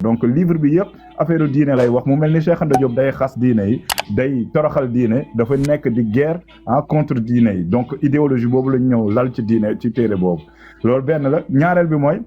donc livre bi yëpp affaire diine lay wax mu mel ni Cheikh Anta Diop day xas diine yi day toroxal diine dafa nekk di guerre contre diine yi donc idéologie boobu lañ ñëw lal ci diine ci téere boobu loolu benn la ñaareel bi mooy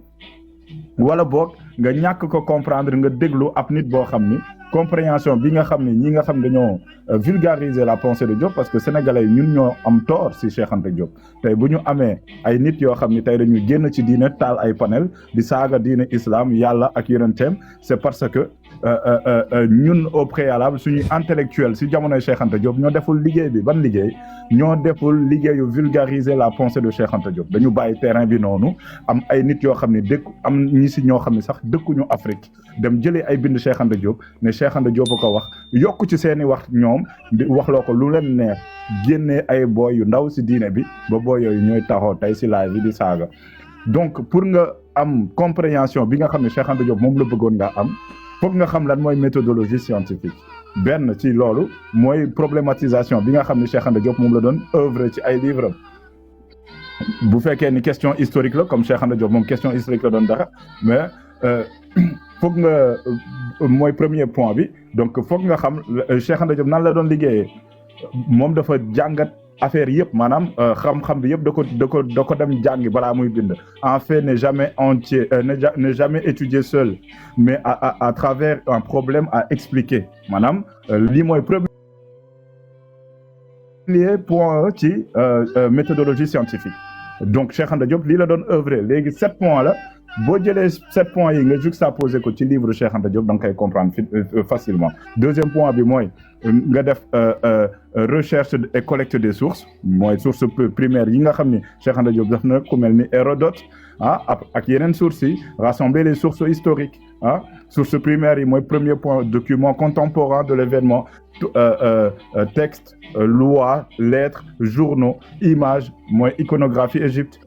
wala boog nga ñàkk ko comprendre nga déglu ab nit boo xam ni compréhension bi nga xam ne ñi nga xam dañoo vulgariser la pensée de Diop parce que sénégalais yi ñun ñoo am tort si Cheikh Anta Diop tey bu ñu amee ay nit yoo xam ni tey dañu génn ci diine taal ay panel di saaga diine islam yàlla ak yonenteem c'est parce que ñun au préalable suñuy intellectuel si jamonoy Cheikh Anta Diop ñoo deful liggéey bi ban liggéey ñoo deful liggéeyu vulgariser la pensée de Cheikh Anta Diop dañu bàyyi terrain bi noonu am ay nit yoo xam ne am ñi si ñoo xam ne sax dëkkuñu Afrique dem jëlee ay bind Cheikh Anta Diop ne Cheikh Anta Diop ko wax yokk ci seeni wax ñoom di waxloo ko lu leen neex génnee ay boy yu ndaw si diine bi ba boy yooyu ñooy taxaw tey si live bi di saaga donc pour nga am compréhension bi nga xam ne Cheikh Anta Diop moom la bëggoon nga am foog nga xam lan mooy méthodologie scientifique benn ci loolu mooy problématisation bi nga xam ne Cheikh Anta Diop moom la doon œuvre ci ay livres bu fekkee ni question historique la comme Cheikh Anta Diop moom question historique la doon dara mais foog nga mooy premier point bi donc foog nga xam Cheikh Anta Diop nan la doon liggéeyee moom dafa jàngat affaire yëpp maanaam xam-xam bi yëpp da ko dem jàngi balaa muy bind en fait n'est jamais entier n'est jamais étudié seul mais à travers un problème à expliquer maanaam lii mooy premier point ci méthodologie scientifique donc Cheikh Anta Diop lii la doon œuvrer léegi 7 points la boo jëlee 7 points yi nga juxtaposé ko ci livre Cheikh Anta Diop da nga koy comprendre facilement deuxième point bi mooy nga def recherche et collecte des sources mooy source primaire yi nga xam ni Cheikh Anta Diop def na ku mel ni Hérodote ak yeneen sources yi rassembler les sources historiques source primaire yi mooy premier point document contemporain de l'événement texte loi lettres journaux images mooy iconographie Égypte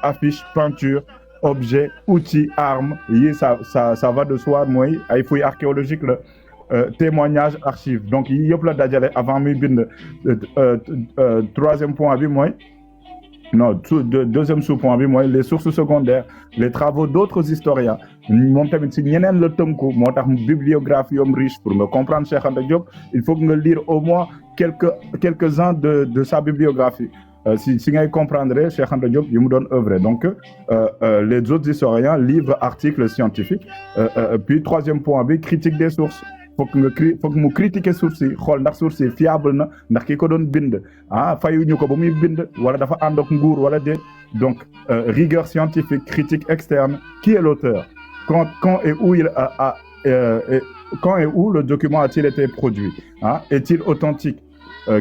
affiche peinture objet outil arme yi ça va de soi mooy ay fouilles archéologiques la témoignage archive donc yi yëpp la dajale avant muy bind troisième point bi mooy deuxième sous-point bi mooy les sources secondaires les travaux d'autres historiens moom tamit si ñeneen la tënku moo tax bibliographie yom riche pour nga comprendre Cheikh Anta Diop il faut que nga lire au moins quelques-uns de sa bibliographie si ngay comprendre Cheikh Anta Diop yi mu doon œuvrer donc les autres historiens livres articles scientifiques puis troisième point bi critique des sources foog mu critiquer source yi xool ndax source yi fiable na ndax ki ko doon bind fayuñu ko ba muy bind wala dafa ànd ak nguur wala déet donc rigueur scientifique critique externe qui est l'auteur quand et où quand et où le document a-t-il été produit est-il authentique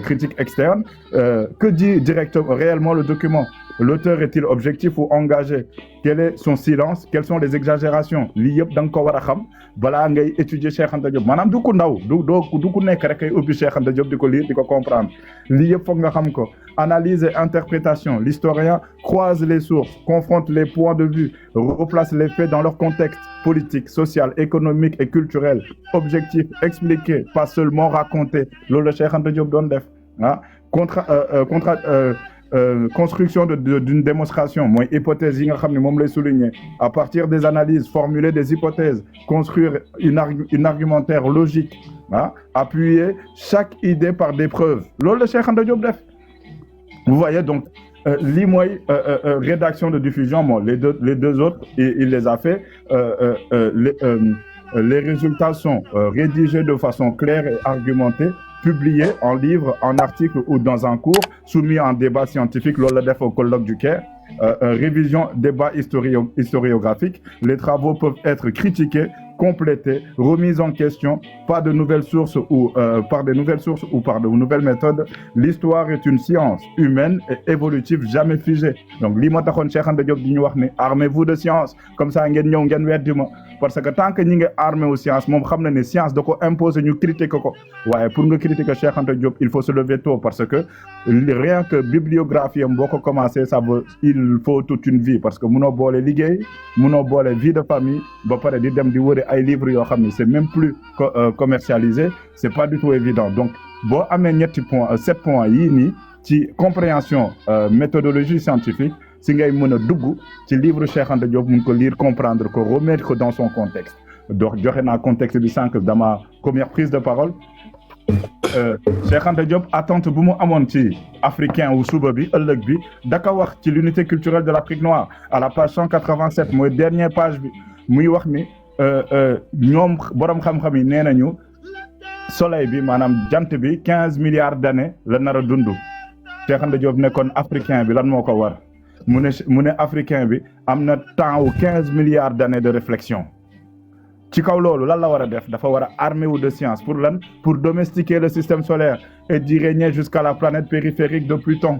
critique externe que dit directement réellement le document l'auteur est-il objectif ou engagé quel est son silence quelles sont les exagérations lii yëpp da nga ko war a xam balaa ngay étudier Cheikh Anta Diop maanaam du ko ndaw du ku nekk rek ay ubbi Cheikh Anta Diop di ko lire di ko comprendre lii yëpp foog nga xam ko analyse et interprétation l'historien croise les sources confronte les points de vue replace les faits dans leur contexte politique social économique et culturel objectif expliquer pas seulement raconter loolu la Cheikh Anta Diop doon def construction d'une démonstration mooy hypothèse yi nga xam ne moom lay souligner à partir des analyses formuler des hypothèses construire une argumentaire logique appuyer chaque idée par des preuves loolu la Cheikh Anta Diop def vous voyez donc lii mooy rédaction de diffusion bon les deux autres il les a fait les résultats sont rédigés de façon claire et argumentée publié en livre, en article ou dans un cours, soumis en débat scientifique, loolu la def au colloque du Caire, révision, débat historiographique. Les travaux peuvent être critiqués, complétés, remis en question par de nouvelles sources ou par de nouvelles méthodes. L'histoire est une science humaine et évolutive, jamais figée. Donc lii moo taxoon Cheikh Anta Diop di ñu wax ne armez-vous de science comme ça ngeen ñëw ngeen weddi ma parce que tant que ñi ngi armé wu science moom xam na ne science da ko imposer ñu critiquer ko waaye pour nga critiquer Cheikh Anta Diop il faut se lever tôt parce que rien que bibliographie am boo ko commencé il faut toute une vie parce que munoo boole liggéey munoo boole vie de famille ba pare di dem di wëri ay livres yoo xam ne c'est même plus commercialisé c'est pas du tout évident donc boo amee ñetti points 7 points yii nii ci compréhension méthodologie scientifique si ngay mën a dugg ci livre Cheikh Anta Diop mun ko lire comprendre ko remettre ko dans son contexte donc joxe naa contexte bi sànq dans ma première prise de parole. Cheikh Anta Diop attente bu mu amoon ci africain wu suba bi ëllëg bi daka wax ci l'unité culturelle de l'Afrique noire à la page 187 mooy dernière page bi muy wax ni ñoom borom xam-xam yi nee nañu soleil bi maanaam jant bi 15 milliards d'années la nar a dund. Cheikh Anta Diop nekkoon africain bi lan moo ko war mu ne africain bi am na temps wu 15 milliards d'années de réflexion. ci kaw loolu lan la war a def dafa war a armé wu de science pour lan pour domestiquer le système solaire et d'y régner jusqu'à la planète périphérique de Pluton.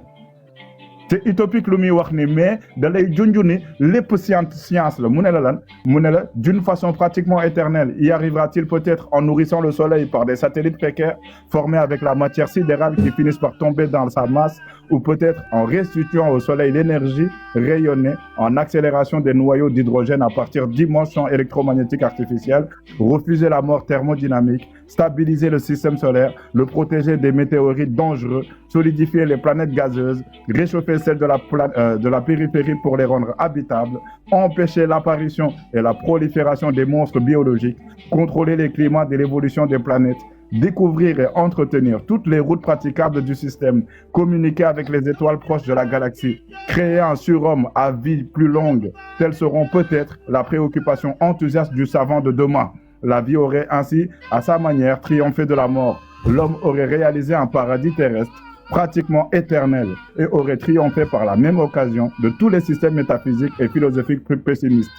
c'est utopique lu muy wax ni mais da lay junj ni lépp science la mu ne la lan mu ne la d'une façon pratiquement éternelle y arrivera-t-il peut-être en nourrissant le soleil par des satellites précaires formés avec la matière sidérale qui finissent par tomber dans sa masse ou peut-être en restituant au soleil l'énergie rayonnée en accélération des noyaux d'hydrogène à partir d'immenses champs électromagnétiques artificiels, refuser la mort thermodynamique, stabiliser le système solaire, le protéger des météorites dangereux, solidifier les planètes gazeuses, réchauffer celles de la périphérie pour les rendre habitables, empêcher l'apparition et la prolifération des monstres biologiques, contrôler les climats de l'évolution des planètes, découvrir et entretenir toutes les routes praticables du système, communiquer avec les étoiles proches de la galaxie, créer un surhomme à vie plus longue, telles seront peut-être la préoccupation enthousiaste du savant de demain. La vie aurait ainsi, à sa manière, triomphé de la mort. L'homme aurait réalisé un paradis terrestre pratiquement éternel et aurait triomphé par la même occasion de tous les systèmes métaphysiques et philosophiques plus pessimistes.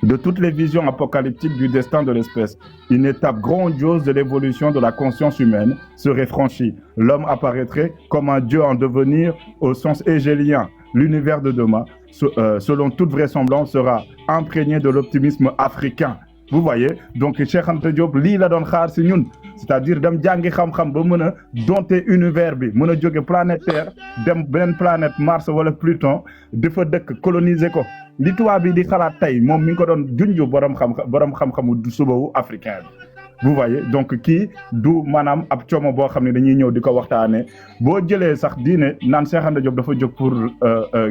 De toutes les visions apocalyptiques du destin de l'espèce, une étape grandiose de l'évolution de la conscience humaine serait franchie. L'homme apparaîtrait comme un dieu en devenir au sens hégélien. L'univers de demain, selon toute vraisemblance, sera imprégné de l'optimisme africain. Vous voyez, donc Cheikh Anta Diop lii la doon xaar si ñun c'est-à-dire dem jàngi xam-xam ba mën a dompter univers bi mën a jóge planète Terre dem beneen planète Mars wala Pluton di fa dëkk coloniser ko li tubaab bi di xalaat tey moom mi ngi ko doon junj borom xam-xamu subawu africain bi. Vous voyez donc kii du maanaam ab coomo boo xam ne dañuy ñëw di ko waxtaanee boo jëlee sax diine naan Cheikh Anta Diop dafa jóg pour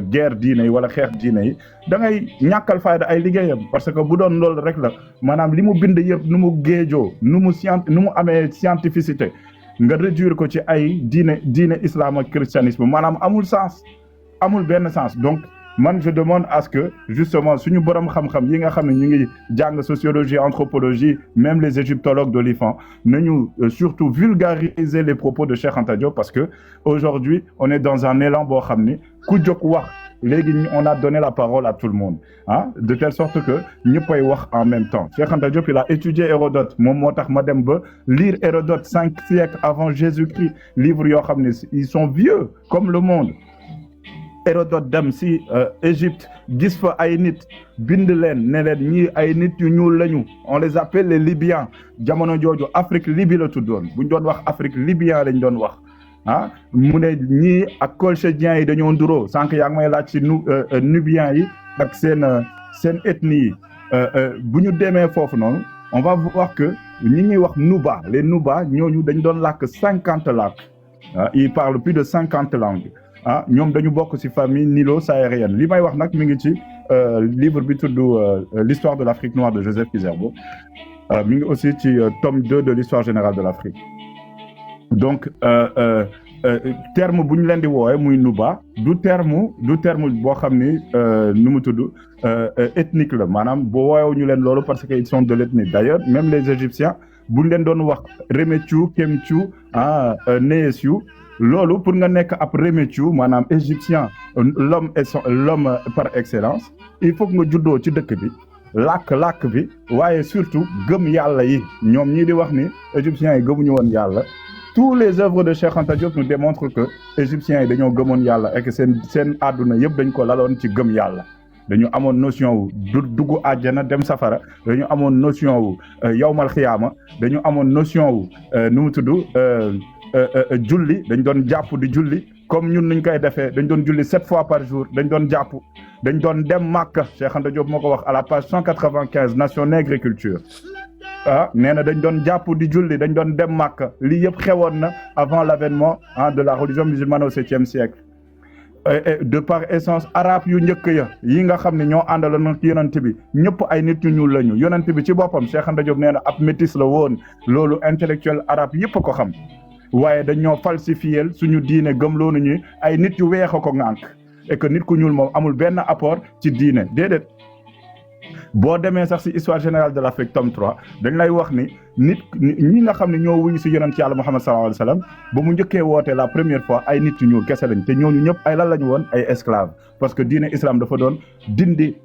guerre diine yi wala xeex diine yi da ngay ñàkkal fayda ay liggéeyam parce que bu doon loolu rek la maanaam li mu bind yëpp nu mu géejoo nu mu amee scientificité nga réduire ko ci ay diine islam ak christianisme maanaam amul sens amul benn sens donc. Man je demande à ce que justement suñu borom xam-xam yi nga xam ne ñu ngi jàng sociologie anthropologie même les égyptologues de l'IFAN nañu surtout vulgariser les propos de Cheikh Anta Diop parce que aujourd'hui on est dans un élan boo xam ni ku jóg wax léegi on a donné la parole à tout le monde ah de telle sorte que ñëppay wax en même temps Cheikh Anta Diop il a étudié Hérodote moom moo tax ma dem ba lire Hérodote 5 siècles avant Jésus-Christ livres yoo xam ne ils sont vieux comme le monde. Hérodote dem si Égypte gis fa ay nit bind leen ne leen ñii ay nit yu ñuul lañu on les appelle les Libyens jamono jooju Afrique Libye la tuddoon bu ñu doon wax Afrique Libyen lañ doon wax ah mu ne ñii ak colchédiens yi dañoo nduroo sànq yaa ngi may laaj ci Nubiens yi ak seen ethnie yi bu ñu demee foofu noonu on va voir que ñi ñuy wax Nuba les Nuba ñooñu dañ doon làkk 50 làkk ils parlent plus de 50 langues. ah ñoom dañu bokk ci famille nilo-saharienne li may wax nag mi ngi ci livre bi tudd l'histoire de l'Afrique noire de Joseph Kizerbo mi ngi aussi ci tome 2 de l'histoire générale de l'Afrique donc terme bu ñu leen di woowee muy Nuba du terme boo xam ni nu mu tudd ethnique la maanaam boo woowewu ñu leen loolu parce que ils sont de l'ethnie d'ailleurs même les Égyptiens bu ñu leen doon wax Remethiou Kemtiou Neyessiou loolu pour nga nekk ab Remethiou maanaam égyptien l'homme par excellence il faut que nga juddoo ci dëkk bi làkk bi waaye surtout gëm yàlla yi ñoom ñii di wax ni égyptiens yi gëmuñu woon yàlla tous les œuvres de Cheikh Anta Diop nous démontrent que égyptiens yi dañoo gëmoon yàlla et que seen àdduna yëpp dañ ko laloon ci gëm yàlla dañu amoon notion wu dugg àjjana dem safara dañu amoon notion wu yawmal xiyaama dañu amoon notion wu nu mu tudd julli dañ doon jàpp di julli comme ñun nuñ koy defee dañ doon julli 7 fois par jour dañ doon jàpp dañ doon dem Makka Cheikh Anta Diop moo ko wax à la page 195 Nation Nègre et Culture ah nee na dañ doon jàpp di julli dañ doon dem Makka lii yëpp xewoon na avant l'avènement de la religion musulmane au 7e siècle de par essence arabe yu njëkk ya yi nga xam ne ñoo àndaloon ak yonent bi ñëpp ay nit ñu ñuul lañu yonent bi ci boppam Cheikh Anta Diop nee na ab métis la woon loolu intellectuel arabe yëpp ko xam waaye dañoo falsifier suñu diine gëmloo nañu ay nit yu weex a ko ŋànk et que nit ku ñuul moom amul benn apport ci diine déedéet. boo demee sax ci histoire générale de l'Afrique tome 3 dañ lay wax ni nit ñi nga xam ne ñoo wuyu ci yonent yàlla Muhammad sallallahu alayhi wa sallam ba mu njëkkee woote la première fois ay nit yu ñuul kese lañ te ñooñu ñëpp ay lan lañu woon ay esclaves parce que diine islam dafa doon dindi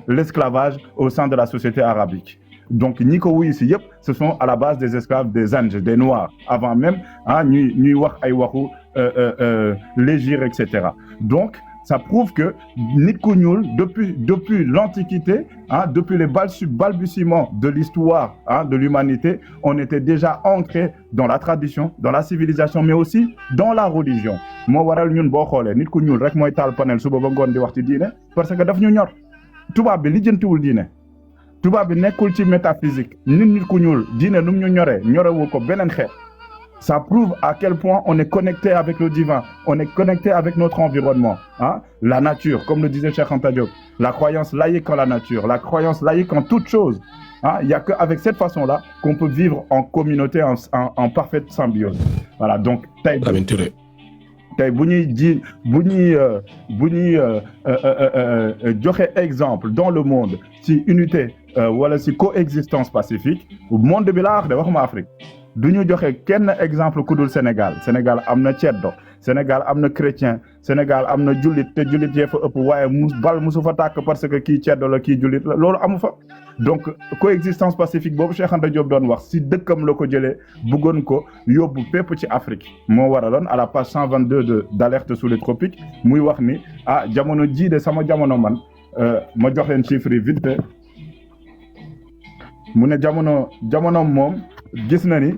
l'esclavage au sein de la société arabique. Donc ñi ko wuyu ci yëpp ce sont à la base des esclaves des Anges des Noirs avant même ñuy wax ay waxu légir et cetera donc ça prouve que nit ku ñuul depuis l'Antiquité depuis les balbutiements de l'histoire de l'humanité on était déjà ancré dans la tradition dans la civilisation mais aussi dans la religion moo waral ñun boo xoolee nit ku ñuul rek mooy taal panel suba ba ngoon di wax ci diine parce que daf ñu ñor tubaab bi lijjantiwul diine tubaab bi nekkul ci métaphysique nit ku ñuul diine nu mu ñu ñoree ñorewul ko beneen xeet. Ça prouve à quel point on est connecté avec le divin, on est connecté avec notre environnement, la nature, comme le disait Cheikh Anta Diop, la croyance laïque en la nature, la croyance laïque en toute chose. Il n'y a qu'avec cette façon-là qu'on peut vivre en communauté, en parfaite symbiose. Voilà, donc, tey bu ñuy joxe exemple dans le monde ci unité wala ci coexistence pacifique monde bi laa wax de waxuma Afrique du ñu joxe kenn exemple ku dul Sénégal am na ceddo Sénégal am na chrétien Sénégal am na jullit te jullit yee fa ëpp waaye bal musu fa tàkk parce que kii ceddo la kii jullit la loolu amu fa donc coexistence pacifique boobu Cheikh Anta Diop doon wax si dëkkam la ko jëlee bëggoon ko yóbbu fépp ci Afrique moo waraloon à la page 122 d'alerte sous les tropiques muy wax ni jamono jii de sama jamono man ma jox leen chiffre yi vite fait mu ne jamono moom gis na ni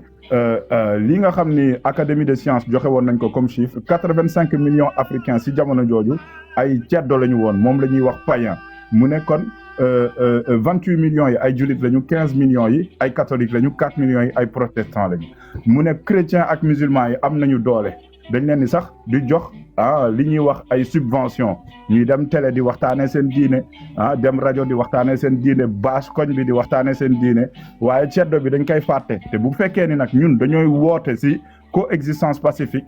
li nga xam ni académie des sciences joxe woon nañ ko comme chiffre 85 millions africains si jamono jooju ay ceddo la ñu woon moom la ñuy wax païen mu ne kon 28 millions yi ay jullit lañu 15 millions yi ay catholiques lañu 4 millions yi ay protestants lañu mu ne chrétiens ak musulmans yi am nañu doole dañ leen ni sax di jox li ñuy wax ay subvention ñuy dem télé di waxtaanee seen diine dem rajo di waxtaanee seen diine bâche koñ bi di waxtaanee seen diine waaye ceddo bi dañ koy fàtte te bu fekkee ni nag ñun dañooy woote ci coexistence pacifique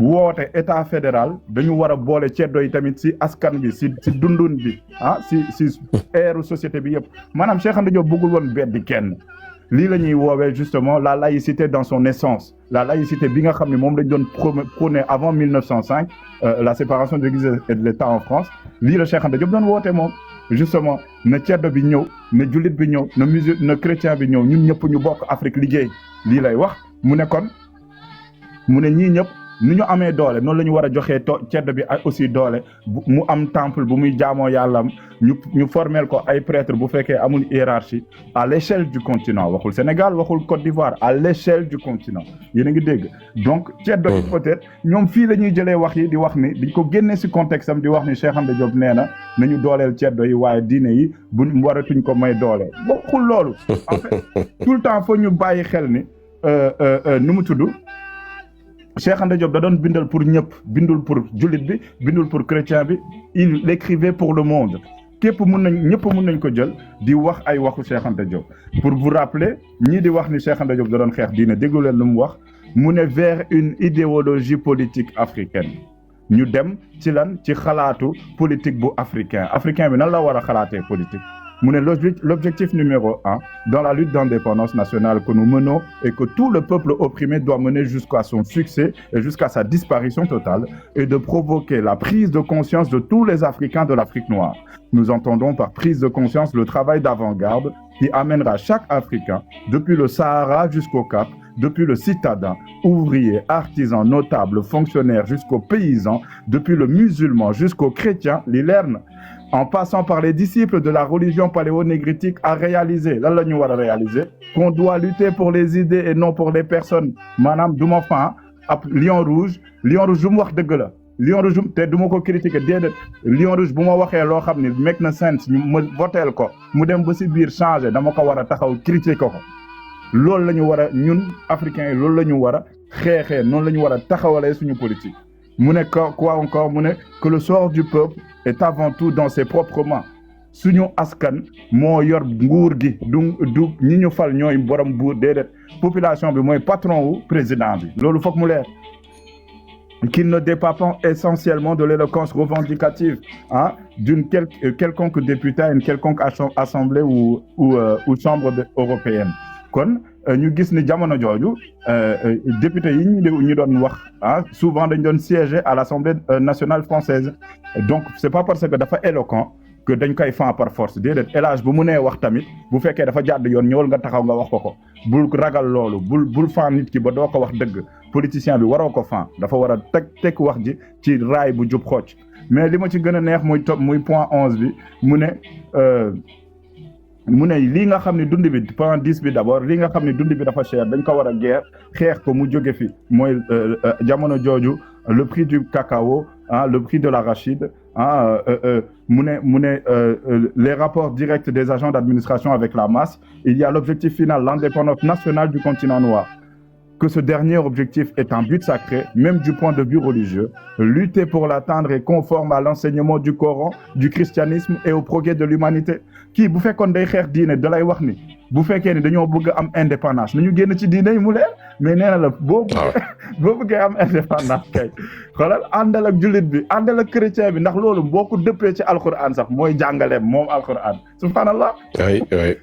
woote état fédéral dañu war a boole ceddo yi tamit ci askan bi ci dundun bi ci eeru société bi yëpp maanaam Cheikh Anta Diop bëggul woon beddi kenn lii la ñuy woowee justement la laïcité dans son essence la laïcité bi nga xam ne moom lañ doon prôné avant 1905 la séparation de l'Église et de l'État en France lii la Cheikh Anta Diop doon woote moom justement na ceddo bi ñëw na jullit bi ñëw na chrétien bi ñëw ñun ñëpp ñu bokk Afrique liggéey lii lay wax mu ne kon mu ne ñii ñëpp ni ñu amee doole noonu la ñu war a joxee ceddo bi aussi doole mu am temple bu muy jaamoo yàllam ñu formel ko ay prêtre bu fekkee amul hiérarchie à l'échelle du continent waxul Sénégal waxul Côte d'Ivoire à l'échelle du continent yéen a ngi dégg donc ceddo yi peut-être ñoom fii la ñuy jëlee wax yi di wax ni diñ ko génnee ci contexte am di wax ni Cheikh Anta Diop nee na nañu dooleel ceddo yi waaye diine yi bu waratuñ ko may doole waxul loolu en fait tout le temps faut ñu bàyyi xel ni nu mu tudd Cheikh Anta Diop da doon bindal pour ñëpp bindul pour jullit bi bindul pour chrétien bi il écrivait pour le monde ñëpp mun nañ ko jël di wax ay waxu Cheikh Anta Diop pour vous rappeler ñii di wax ni Cheikh Anta Diop da doon xeex diine déglu leen lu mu wax mu ne vers une idéologie politique africaine ñu dem ci lan ci xalaatu politique bu africain bi nan la war a xalaatee politique mu ne l'objectif numéro 1 dans la lutte d'indépendance nationale que nous menons et que tout le peuple opprimé doit mener jusqu'à son succès et jusqu'à sa disparition totale est de provoquer la prise de conscience de tous les Africains de l'Afrique noire. Nous entendons par prise de conscience le travail d'avant-garde qui amènera chaque Africain, depuis le Sahara jusqu'au Cap, depuis le citadin, ouvrier, artisan, notable, fonctionnaire jusqu'au paysan, depuis le musulman jusqu'au chrétien, l'ilerne, en passant par les disciples de la religion paléonégritique à réaliser lan la ñu war a réaliser qu'on doit lutter pour les idées et non pour les personnes maanaam du ma fan ab lion rouge bu mu wax dëgg la lion rouge te du ma ko critiquer déedéet lion rouge bu ma waxee loo xam ne make na sense ñu ma voteel ko mu dem ba ci biir changer dama ko war a taxaw critiquer ko loolu la ñu war a ñun africains yi loolu la ñu war a xeexee noonu la ñu war a taxawalee suñu politique mu ne quoi encore mu ne que le sort du peuple est avant tout dans ses propres mains suñu askan moo yor nguur gi du ñi ñu fal ñooy borom buur déedéet population bi mooy patron wu président bi loolu foog mu leer qu'il ne dépend pas essentiellement de l'éloquence revendicative d'une quelconque député à une quelconque assemblée ou chambre européenne kon ñu gis ni jamono jooju député yi ñu doon wax souvent dañ doon siéger à l'Assemblée nationale française donc c'est pas parce que dafa éloquent que dañ koy fan par force déedéet élage bu mu nee wax tamit bu fekkee dafa jàdd yoon ñëwal nga taxaw nga wax ko bul ragal loolu bul fan nit ki ba doo ko wax dëgg politicien bi waroo ko fan dafa war a teg wax ji ci raay bu jub xocc mais li ma ci gën a neex muy point 11 bi mu ne lii nga xam ne dund bi point 10 bi d'abord lii nga xam ne dund bi dafa cher dañ ko war a guerre xeex ko mu jóge fi mooy jamono jooju le prix du cacao le prix de l'arachide les rapports directs des agents d'administration avec la masse il y a l'objectif final l'indépendance nationale du continent noir que ce dernier objectif est un but sacré, même du point de vue religieux. Lutter pour l'atteindre est conforme à l'enseignement du Coran, du christianisme et au progrès de l'humanité. Kii bu fekkoon day xeex diine da lay wax ni bu fekkee ni dañoo bëgg am indépendance nañu génn ci diine yi mu leer mais nee na la boo bëggee am indépendance kay xoolal àndal ak jullit bi àndal ak chrétien bi ndax loolu boo ko dëppee ci alquran sax mooy jàngaleem moom alquran subhanallah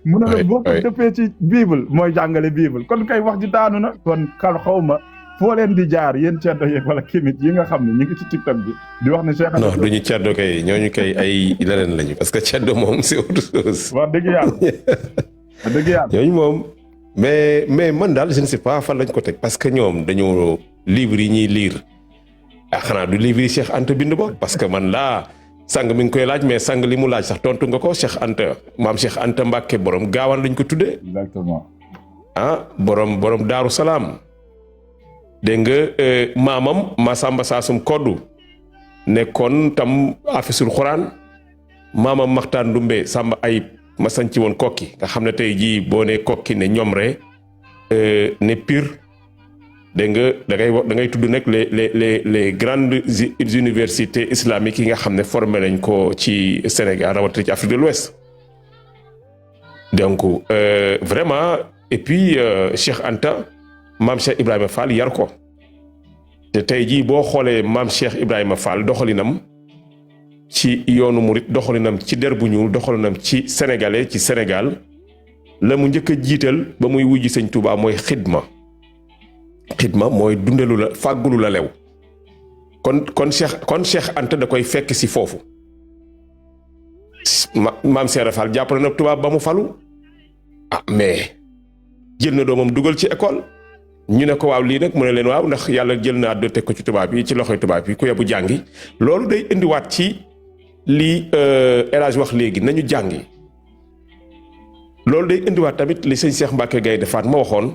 mu ne la boo ko dëppee ci bible mooy jàngale bible kon kay wax ji daanu na kon kal xawma foo leen di jaar yéen ceddo yeeg wala kimit yi nga xam ne ñu ngi ci TikTok bi di wax ne Cheikh non duñu ceddo kay ñooñu kay ay leneen lañu parce que ceddo moom c'est autre chose wax dëgg yàlla ñooñu moom mais man daal je ne sais pas fan lañ ko teg parce que ñoom dañoo livre yi ñuy lire xanaa du livre yi Cheikh Anta bind ba parce que man laa sang mi ngi koy laaj mais sang li mu laaj sax tontu nga ko Cheikh Anta maam Cheikh Anta Mbacke borom gaawaan lañ ko tuddee exactement borom Daaru Salaam dégg nga maamam Masamba Saasum Koddu nekkoon tam afisul Xuraan maamam Maxtaan Ndumbe Samba Ayib ma sanci woon kokki nga xam ne tey jii boo ne kokki ne Ñomre ne Pire dégg nga da ngay tudd nag les grandes universités islamiques yi nga xam ne formé nañ ko ci Sénégal rawatina ci Afrique de l'Ouest donc vraiment et puis Cheikh Anta maam Cheikh Ibrahima Fall yar ko te tey jii boo xoolee maam Cheikh Ibrahima Fall doxalinam ci yoonu murit doxalinam ci der bu ñuul doxalinam ci sénégalais ci Sénégal la mu njëkk a jiital ba muy wujji sëñ Touba mooy xidma mooy dundelu la fàggulu la lew kon Cheikh Anta da koy fekk si foofu maam Cheikh Fall jàppale na tubaab ba mu falu mais jël na doomam dugal ci école ñu ne ko waaw lii nag mu ne leen waaw ndax yàlla jël na àdduna teg ko ci tubaab yi ci loxoy tubaab yi ku yebu jàngi loolu day indiwaat ci lii El Hadj wax léegi nañu jàngi loolu day indiwaat tamit li sëñ Cheikh Mbacke Gaye defaat ma waxoon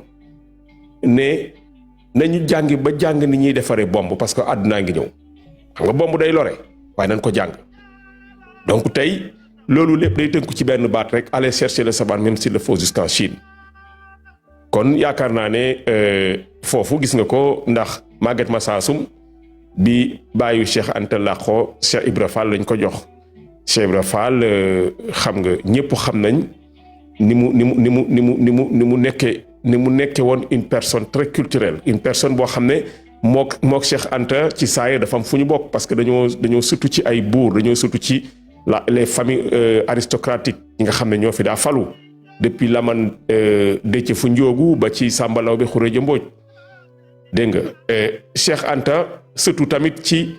ne nañu jàngi ba jàng ni ñuy defaree bomb parce que àddunaa ngi ñëw xam nga bomb day lore waaye nañ ko jàng donc tey loolu lépp day tënku ci benn baat rek aller chercher le savoir même s'il le faut jusqu'en Chine kon yaakaar naa ne foofu gis nga ko ndax Maguette Massasoum bi bàyyi Cheikh Anta làqoo Cheikh Ibra Fall lañ ko jox Cheikh Ibra Fall xam nga ñëpp xam nañ ni mu nekkee woon une personne très culturelle une personne boo xam ne mook Cheikh Anta ci saay dafa am fu ñu bokk parce que dañoo surtout ci ay buur dañoo surtout ci les familles aristocratiques yi nga xam ne ñoo fi daa falu depuis Laman Déthié fu Njoogu ba ci Samba Laobé Khourédia Mbodj dégg nga Cheikh Anta surtout tamit ci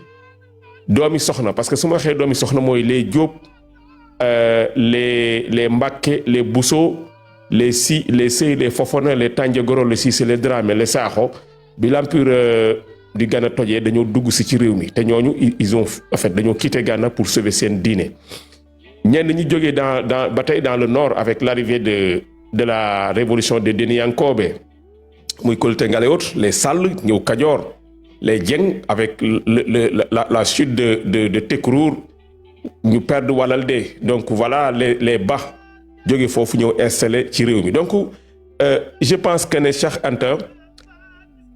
doomi soxna parce que su ma waxee doomi soxna mooy les Diop les Mbacké les Bousso les Sey les Fofana les Tandiagoro les Cissé les Dramé les Sakho bi l'empire di Ghana tojee dañoo dugg si ci réew mi te ñooñu ils ont en fait dañoo quitté Ghana pour sauver seen diine ñenn ñi jógee dans ba tey dans le nord avec l'arrivée de la révolution de Déni Yankhobe muy Kolté Ngale autres les Sall ñëw Kajoor les Dieng avec la chute de Tekruur ñu perdre Walalde donc voilà les Ba jóge foofu ñëw installé ci réew mi donc je pense que ne Cheikh Anta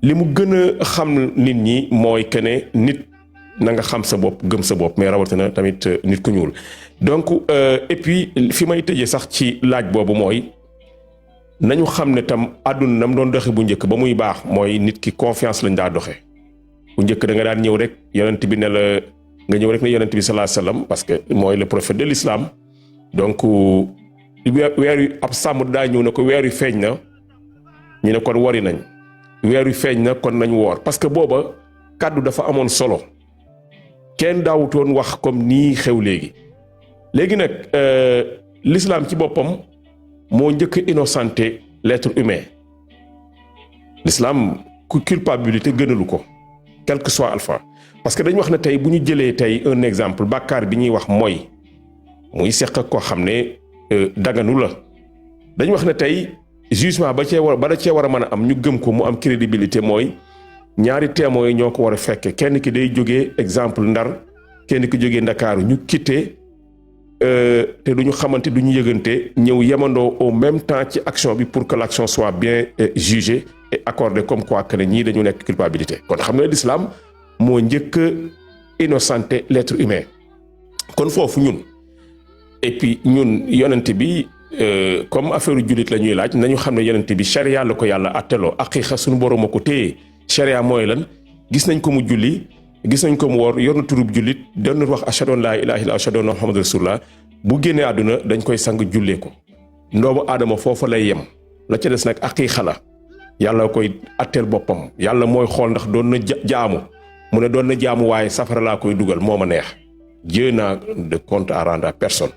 li mu gën a xam nit ñi mooy que ne nit na nga xam sa bopp gëm sa bopp mais rawatina tamit nit ku ñuul donc et puis fi may tëjee sax ci laaj boobu mooy nañu xam ne tam àdduna nam doon doxe bu njëkk ba muy baax mooy nit ki confiance lañ daa doxe bu njëkk da nga daan ñëw rek yonent bi ne la nga ñëw rek ne yonent bi sallallahu alayhi wasallam parce que mooy le prophète de l'islam donc weer yu ab sàmm daa ñëw ne ko weer yu feeñ na ñu ne kon wori nañ weer yu feeñ na kon nañ woor parce que booba kàddu dafa amoon solo kenn daawutoon wax comme nii xew léegi nag l'islam ci boppam moo njëkk a innocenté l'être humain l'islam ku culpabilité gënalu ko quel que soit alpha parce que dañu wax ne tey bu ñu jëlee tey un exemple bàkkaar bi ñuy wax mooy muy seq ak koo xam ne daganu la dañu wax ne tey jugement ba da cee war a mën a am ñu gëm ko mu am crédibilité mooy ñaari témoins yi ñoo ko war a fekke kenn ki day jógee exemple Ndar kenn ki jógee Ndakaaru ñu quitté te du ñu xamante du ñu yëgante ñëw yemandoo au même temps ci action bi pour que l'action soit bien jugée et accordée comme quoi que ne ñii dañu nekk culpabilité kon xam nga l'islam moo njëkk a innocenté l'être humain kon foofu ñun et puis ñun yonent bi comme affaire jullit la ñuy laaj nañu xam ne yonent bi charia la ko yàlla atteloo aqiqa suñu borom a ko téye charia mooy lan gis nañ ko mu julli gis nañ ko mu woor yor na turub jullit doon na wax ashhadu an laa ilaaha illallaah ashhadu anna muhammadan rasulullah bu génnee àdduna dañ koy sang jullee ko ndoomu aadama foofa lay yem la ca des nag aqiqa la yàlla koy atteel boppam yàlla mooy xool ndax doon na jaamu mu ne doon na jaamu waaye safara laa koy dugal moo ma neex Dieu n'a de compte à rendre à personne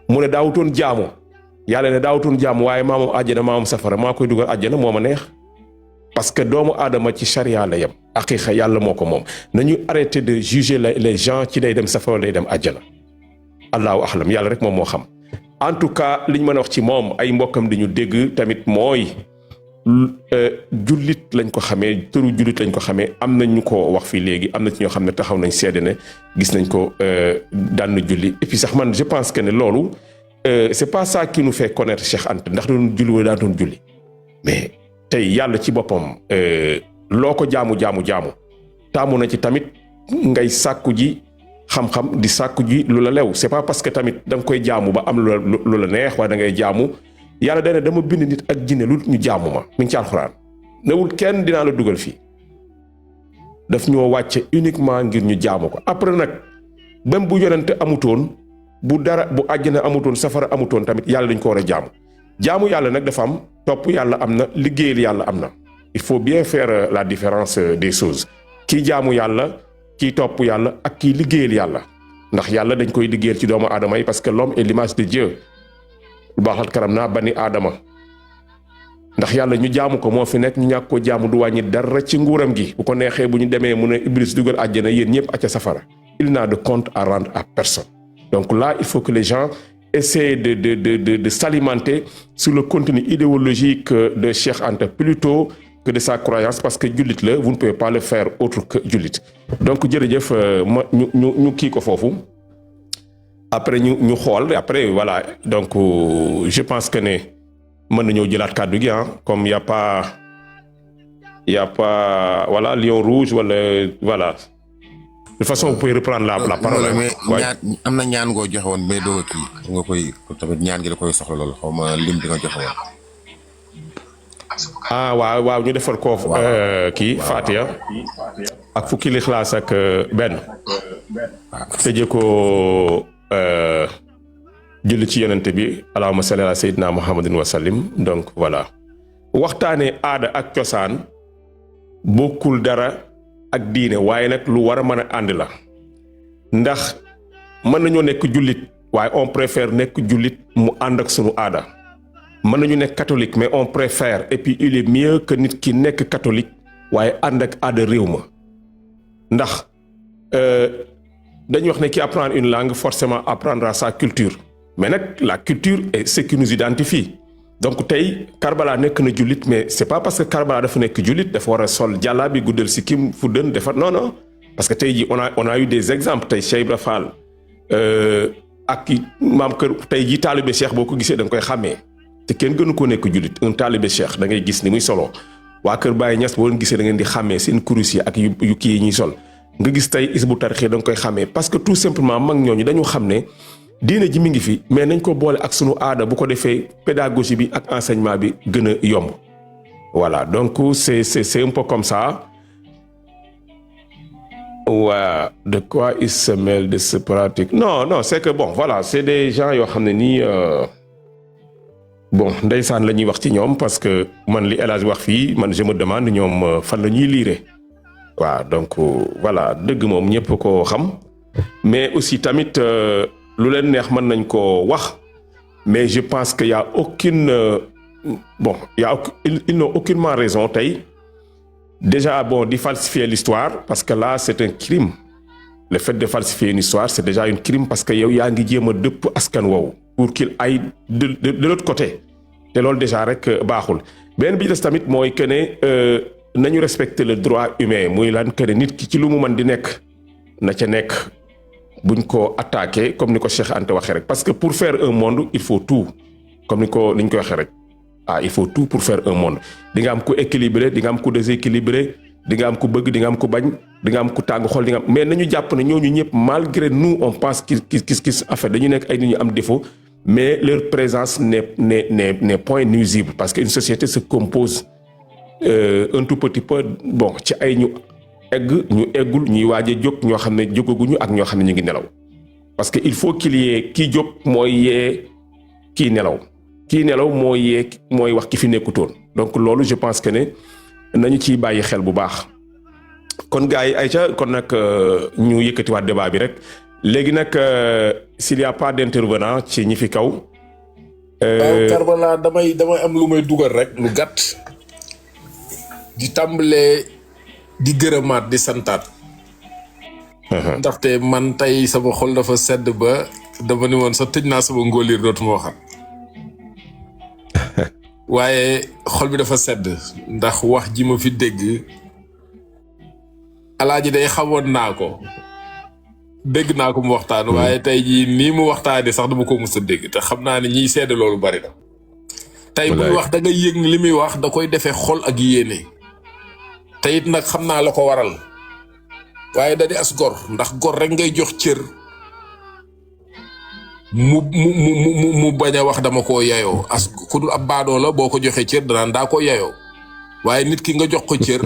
mu ne daawutoon jaamu yàlla ne daawutoon jaamu waaye maamam àjjana maamam safara maa koy dugal àjjana moo ma neex parce que doomu aadama ci charia la yem aqiqa yàlla moo ko moom nañu arrêter de juger les gens ci day dem safara day dem àjjana allahu ahlam yàlla rek moom moo xam en tout cas liñ mën a wax ci moom ay mbokkam di ñu dégg tamit mooy jullit lañ ko xamee tëru jullit lañ ko xamee am na ñu ko wax fii léegi am na ci ñoo xam ne taxaw nañ seede ne gis nañ ko daan na julli et puis sax man je pense que ne loolu c'est pas ça qui nous fait connaître Cheikh Anta ndax doon julli wala daan doon julli mais tey yàlla ci boppam loo ko jaamu taamu na ci tamit ngay sàkku ji xam-xam di sàkku ji lu la lew c'est pas parce que tamit da nga koy jaamu ba am lu la neex waaye da ngay jaamu yàlla dana dama bind nit ak jinne lu ñu jaamu ma mi ngi ci alxuraan newul kenn dinaa la dugal fii daf ñoo wàcce uniquement ngir ñu jaamu ko après nag même bu yonente amutoon bu dara bu àjjana amutoon safara amutoon tamit yàlla dañ ko war a jaamu yàlla nag dafa am topp yàlla am na liggéeyal yàlla am na il faut bien faire la différence des choses kii jaamu yàlla kii topp yàlla ak kii liggéeyal yàlla ndax yàlla dañ koy liggéeyal ci doomu aadama yi parce que l'homme est l'image de Dieu baaxal karam naa bani aadama ndax yàlla ñu jaamu ko moo fi nekk ñu ñàkk ko jaamu du wàññi dara ci nguuram gi bu ko neexee bu ñu demee mu ne Iblis dugal àjjana yéen ñëpp acca safara il n'a de compte à rendre à personne donc là il faut que les gens essaient de s'alimenter sur le contenu idéologique de Cheikh Anta plutôt que de sa croyance parce que jullit la vous ne pouvez pas le faire autre que jullit donc jërëjëf ma ñu kii ko foofu après ñu xool après voilà donc je pense que ne mën nañoo jëlaat kàddu gi comme y a pas voilà lion rouge wala voilà de toute façon vous pouvez reprendre la parole. mais am na ñaan ngoo joxe woon mais doo kii nga koy tamit ñaan gi da koy soxla loolu xaw ma lim bi nga joxe woon. waaw ñu defal ko kii Fatiha ak fukki Lixlaas ak benn tëjee ko julli ci yonente bi allahumma salli ala sayyidina muhammadin wa sallim donc voilà waxtaanee aada ak cosaan bokkul dara ak diine waaye nag lu war a mën a ànd la ndax mën nañoo nekk jullit waaye on préfère nekk jullit mu ànd ak sunu aada mën nañu nekk catholique mais on préfère et puis il est mieux que nit ki nekk catholique waaye ànd ak aada réew ma ndax dañuy wax ne ki apprendre une langue forcément apprendra sa culture mais nag la culture est ce qui nous identifie donc tey Karbala nekk na jullit mais c'est pas parce que Karbala dafa nekk jullit dafa war a sol jàllaabi guddal si kim fu dën dafa non parce que tey jii on a eu des exemples tey Cheikh Ibra Fall ak maam kër tey jii taalibe Cheikh boo ko gisee da nga koy xàmmee te kenn gënu ko nekk jullit un taalibe Cheikh da ngay gis ni muy solo waa kër Baye Niass boo leen gisee da ngeen di xàmmee seen kurus yi ak yu kii yi ñuy sol nga gis tey Hizbut Tarqiyyah da nga koy xàmmee parce que tout simplement mag ñooñu dañu xam ne diine ji mi ngi fi mais nañ ko boole ak sunu aada bu ko defee pédagogie bi ak enseignement bi gën a yomb voilà donc c'est un peu comme ça. Ouais, de quoi ils se mêlent de ce pratique? Non, c'est que bon, voilà, c'est des gens yoo xam ne nii bon ndeysaan la ñuy wax ci ñoom parce que man li El Hadj wax fii man je me demande ñoom fan la ñuy liire. waaw donc voilà dëgg moom ñëpp ko xam mais aussi tamit lu leen neex mën nañ ko wax mais je pense que y a aucune ils n'ont aucunement raison tey. Déjà, bon, de falsifier l'histoire, parce que là, c'est un crime. Le fait de falsifier une histoire, c'est déjà un crime parce que yow yaa ngi jéem a dëpp askan woowu pour qu'il aille de l'autre côté. te loolu déjà rek baaxul. beneen bi des tamit mooy que ne nañu respecter le droit humain muy lan que ne nit ki ci lu mu mën di nekk na ca nekk buñ ko attaqué comme ni ko Cheikh Anta waxee rek. parce que pour faire un monde, il faut tout comme ni ko waxee rek. il faut tout pour faire un monde di nga am ku équilibré di nga am ku déséquilibré di nga am ku bëgg di nga am ku bañ di nga am ku tàng xol di nga am mais nañu jàpp ne ñooñu ñëpp malgré nous on pense qu'ils en fait dañu nekk ay nit ñu am défaut mais leur présence n'est point nuisible parce que une société se compose un tout petit peu bon ci ay ñu eggul ñuy waaj a jóg ñoo xam ne jógaguñu ak ñoo xam ne ñu ngi nelaw parce que il faut qu'il y ait kii jóg mooy yee kii nelaw. kii nelaw mooy wax ki fi nekkutoon donc loolu je pense que ne nañu ciy bàyyi xel bu baax kon gars yi Aïcha kon nag ñu yëkkatiwaat débat bi rek léegi nag s'il y a pas d'intervenant ci ñi fi kaw. waaw Karbala damay am lu may dugal rek lu gàtt di tàmbalee di gërëmaat di santaat. ndaxte man tey sama xol dafa sedd ba dama ni woon sax tëj naa sama ngóoliir dootuma waxat. waaye xol bi dafa sedd ndax wax ji ma fi dégg alaaji day xamoon naa ko dégg naa ko mu waxtaan waaye tey jii nii mu waxtaanee sax dama ko mës a dégg te xam naa ne ñiy sedd loolu bari na tey buy wax da nga yëg ni li muy wax da koy defee xol ak yéene te it nag xam naa la ko waral waaye da di as gor ndax gor rek ngay jox cër mu bañ a wax dama koo yayoo as ku dul ab baadoo la boo ko joxee cër danaan daa ko yayoo waaye nit ki nga jox ko cër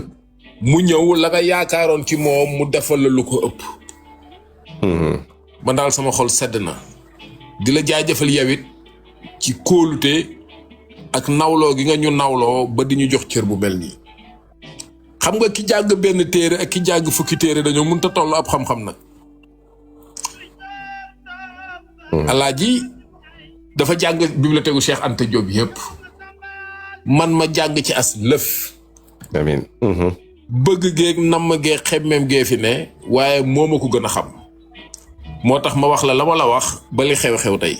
mu ñëw la nga yaakaaroon ci moom mu defal la lu ko ëpp. man daal sama xol sedd na di la jaajëfal yow it ci kóolute ak nawloo gi nga ñu nawloo ba di ñu jox cër bu mel nii. xam nga ki jàng benn téere ak ki jàng fukki téere dañoo mënut a toll ab xam-xam nag. Alaaji dafa jàng bibliothèque Cheikh Anta Diop yëpp man ma jàng ci as lëf. amiin. bëgg geeg namm geeg xemmeem gee fi ne waaye moo ma ko gën a xam moo tax ma wax la ma la wax ba li xew-xew tey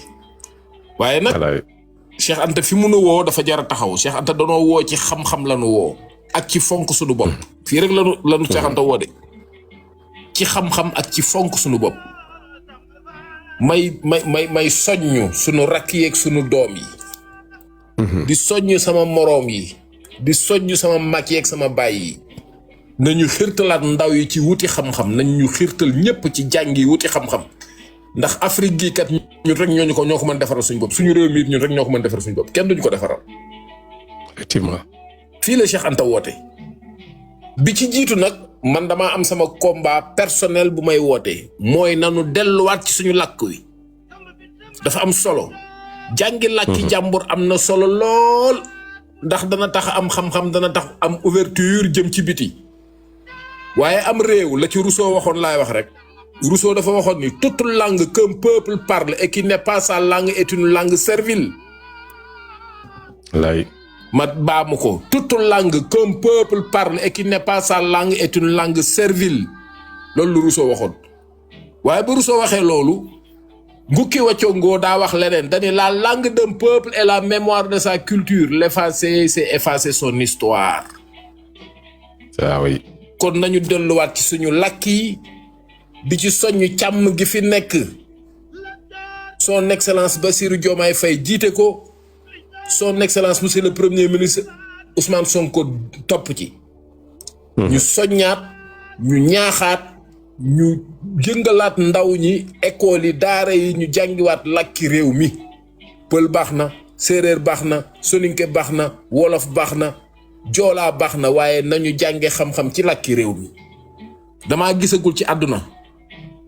waaye nag Cheikh Anta fi mu nu woo dafa jar a taxaw Cheikh Anta danoo woo ci xam-xam la nu woo ak ci fonk suñu bopp fii rek lanu Cheikh Anta woo de ci xam-xam ak ci fonk suñu bopp may soññu suñu rakk yeeg suñu doom yi di soññu sama moroom yi di soññu sama mag yeeg sama baay yi nañu xirtalaat ndaw yi ci wuti xam-xam nañu xirtal ñëpp ci jàngi wuti xam-xam ndax Afrique gi kat ñun rek ñoo ko mën defaral suñu bopp suñu réew mi ñun rek ñoo ko mën defaral suñu bopp kenn duñu ko defaral. effectivement. fii la Cheikh Anta woote bi ci jiitu nag man damaa am sama combat personnel bu may wootee mooy nanu delluwaat ci suñu làkk wi dafa am solo. jàngi làkki jàmbur am na solo lool ndax dana tax am xam-xam dana tax am ouverture jëm ci biti. waaye am réew la ci Rousseau waxoon laay wax rek Rousseau dafa waxoon ni toute langue qu'un peuple parle et qui n'est pas sa langue est une langue servile. lay ma baamu ko toute langue qu'un peuple parle et qui n'est pas sa langue est une langue servile loolu lu Rousseau waxoon waaye bu Rousseau waxee loolu Ngukki Waccongoo daa wax leneen dañu la langue d'un peuple est la mémoire de sa culture l'effacer c'est effacer son histoire. ah oui. kon nañu delluwaat ci suñu làkk yi di ci soññu càmm gi fi nekk son excellence Bassirou Diomaye Faye jiite ko son excellence monsieur le premier ministre Ousmane Sonko topp ci. ñu soññaat ñu ñaaxaat ñu jëngalaat ndaw ñi école yi daara yi ñu jàngiwaat làkki réew mi pël baax na séeréer baax na soninke baax na wolof baax na joolaa baax na waaye nañu jànge xam-xam ci làkki réew mi damaa gisagul ci àdduna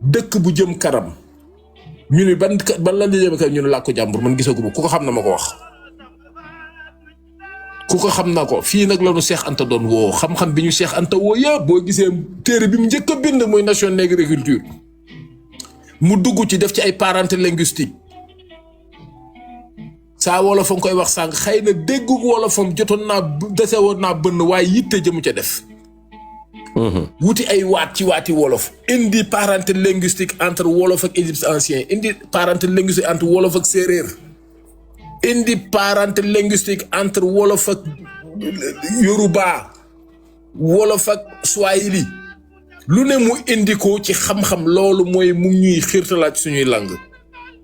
dëkk bu jëm kanam ñu ni ban la jëm kanam ñu ne làkku jàmbur man gisaguma ku ko xam na ma ko wax ku ko xam na ko fii nag la ñu Cheikh Anta doon woo xam-xam bi ñu Cheikh Anta woo yëpp boo gisee téere bi mu njëkk a bind muy nation agriculture mu dugg ci def ci ay parenté linguistique saa wolofam koy wax sànq xëy na déggu wolofam jotoon naa dese woon naa bënn waaye yitte jëmu ca def wuti ay waat ci waati wolof indi parenté linguistique entre wolof ak égypte ancien indi parenté linguistique entre wolof ak séeréer indi parenté linguistique entre wolof ak yoruba wolof ak swahili lu ne mu indi ko ci xam-xam loolu mooy mu ñuy xiirtalaat suñuy lang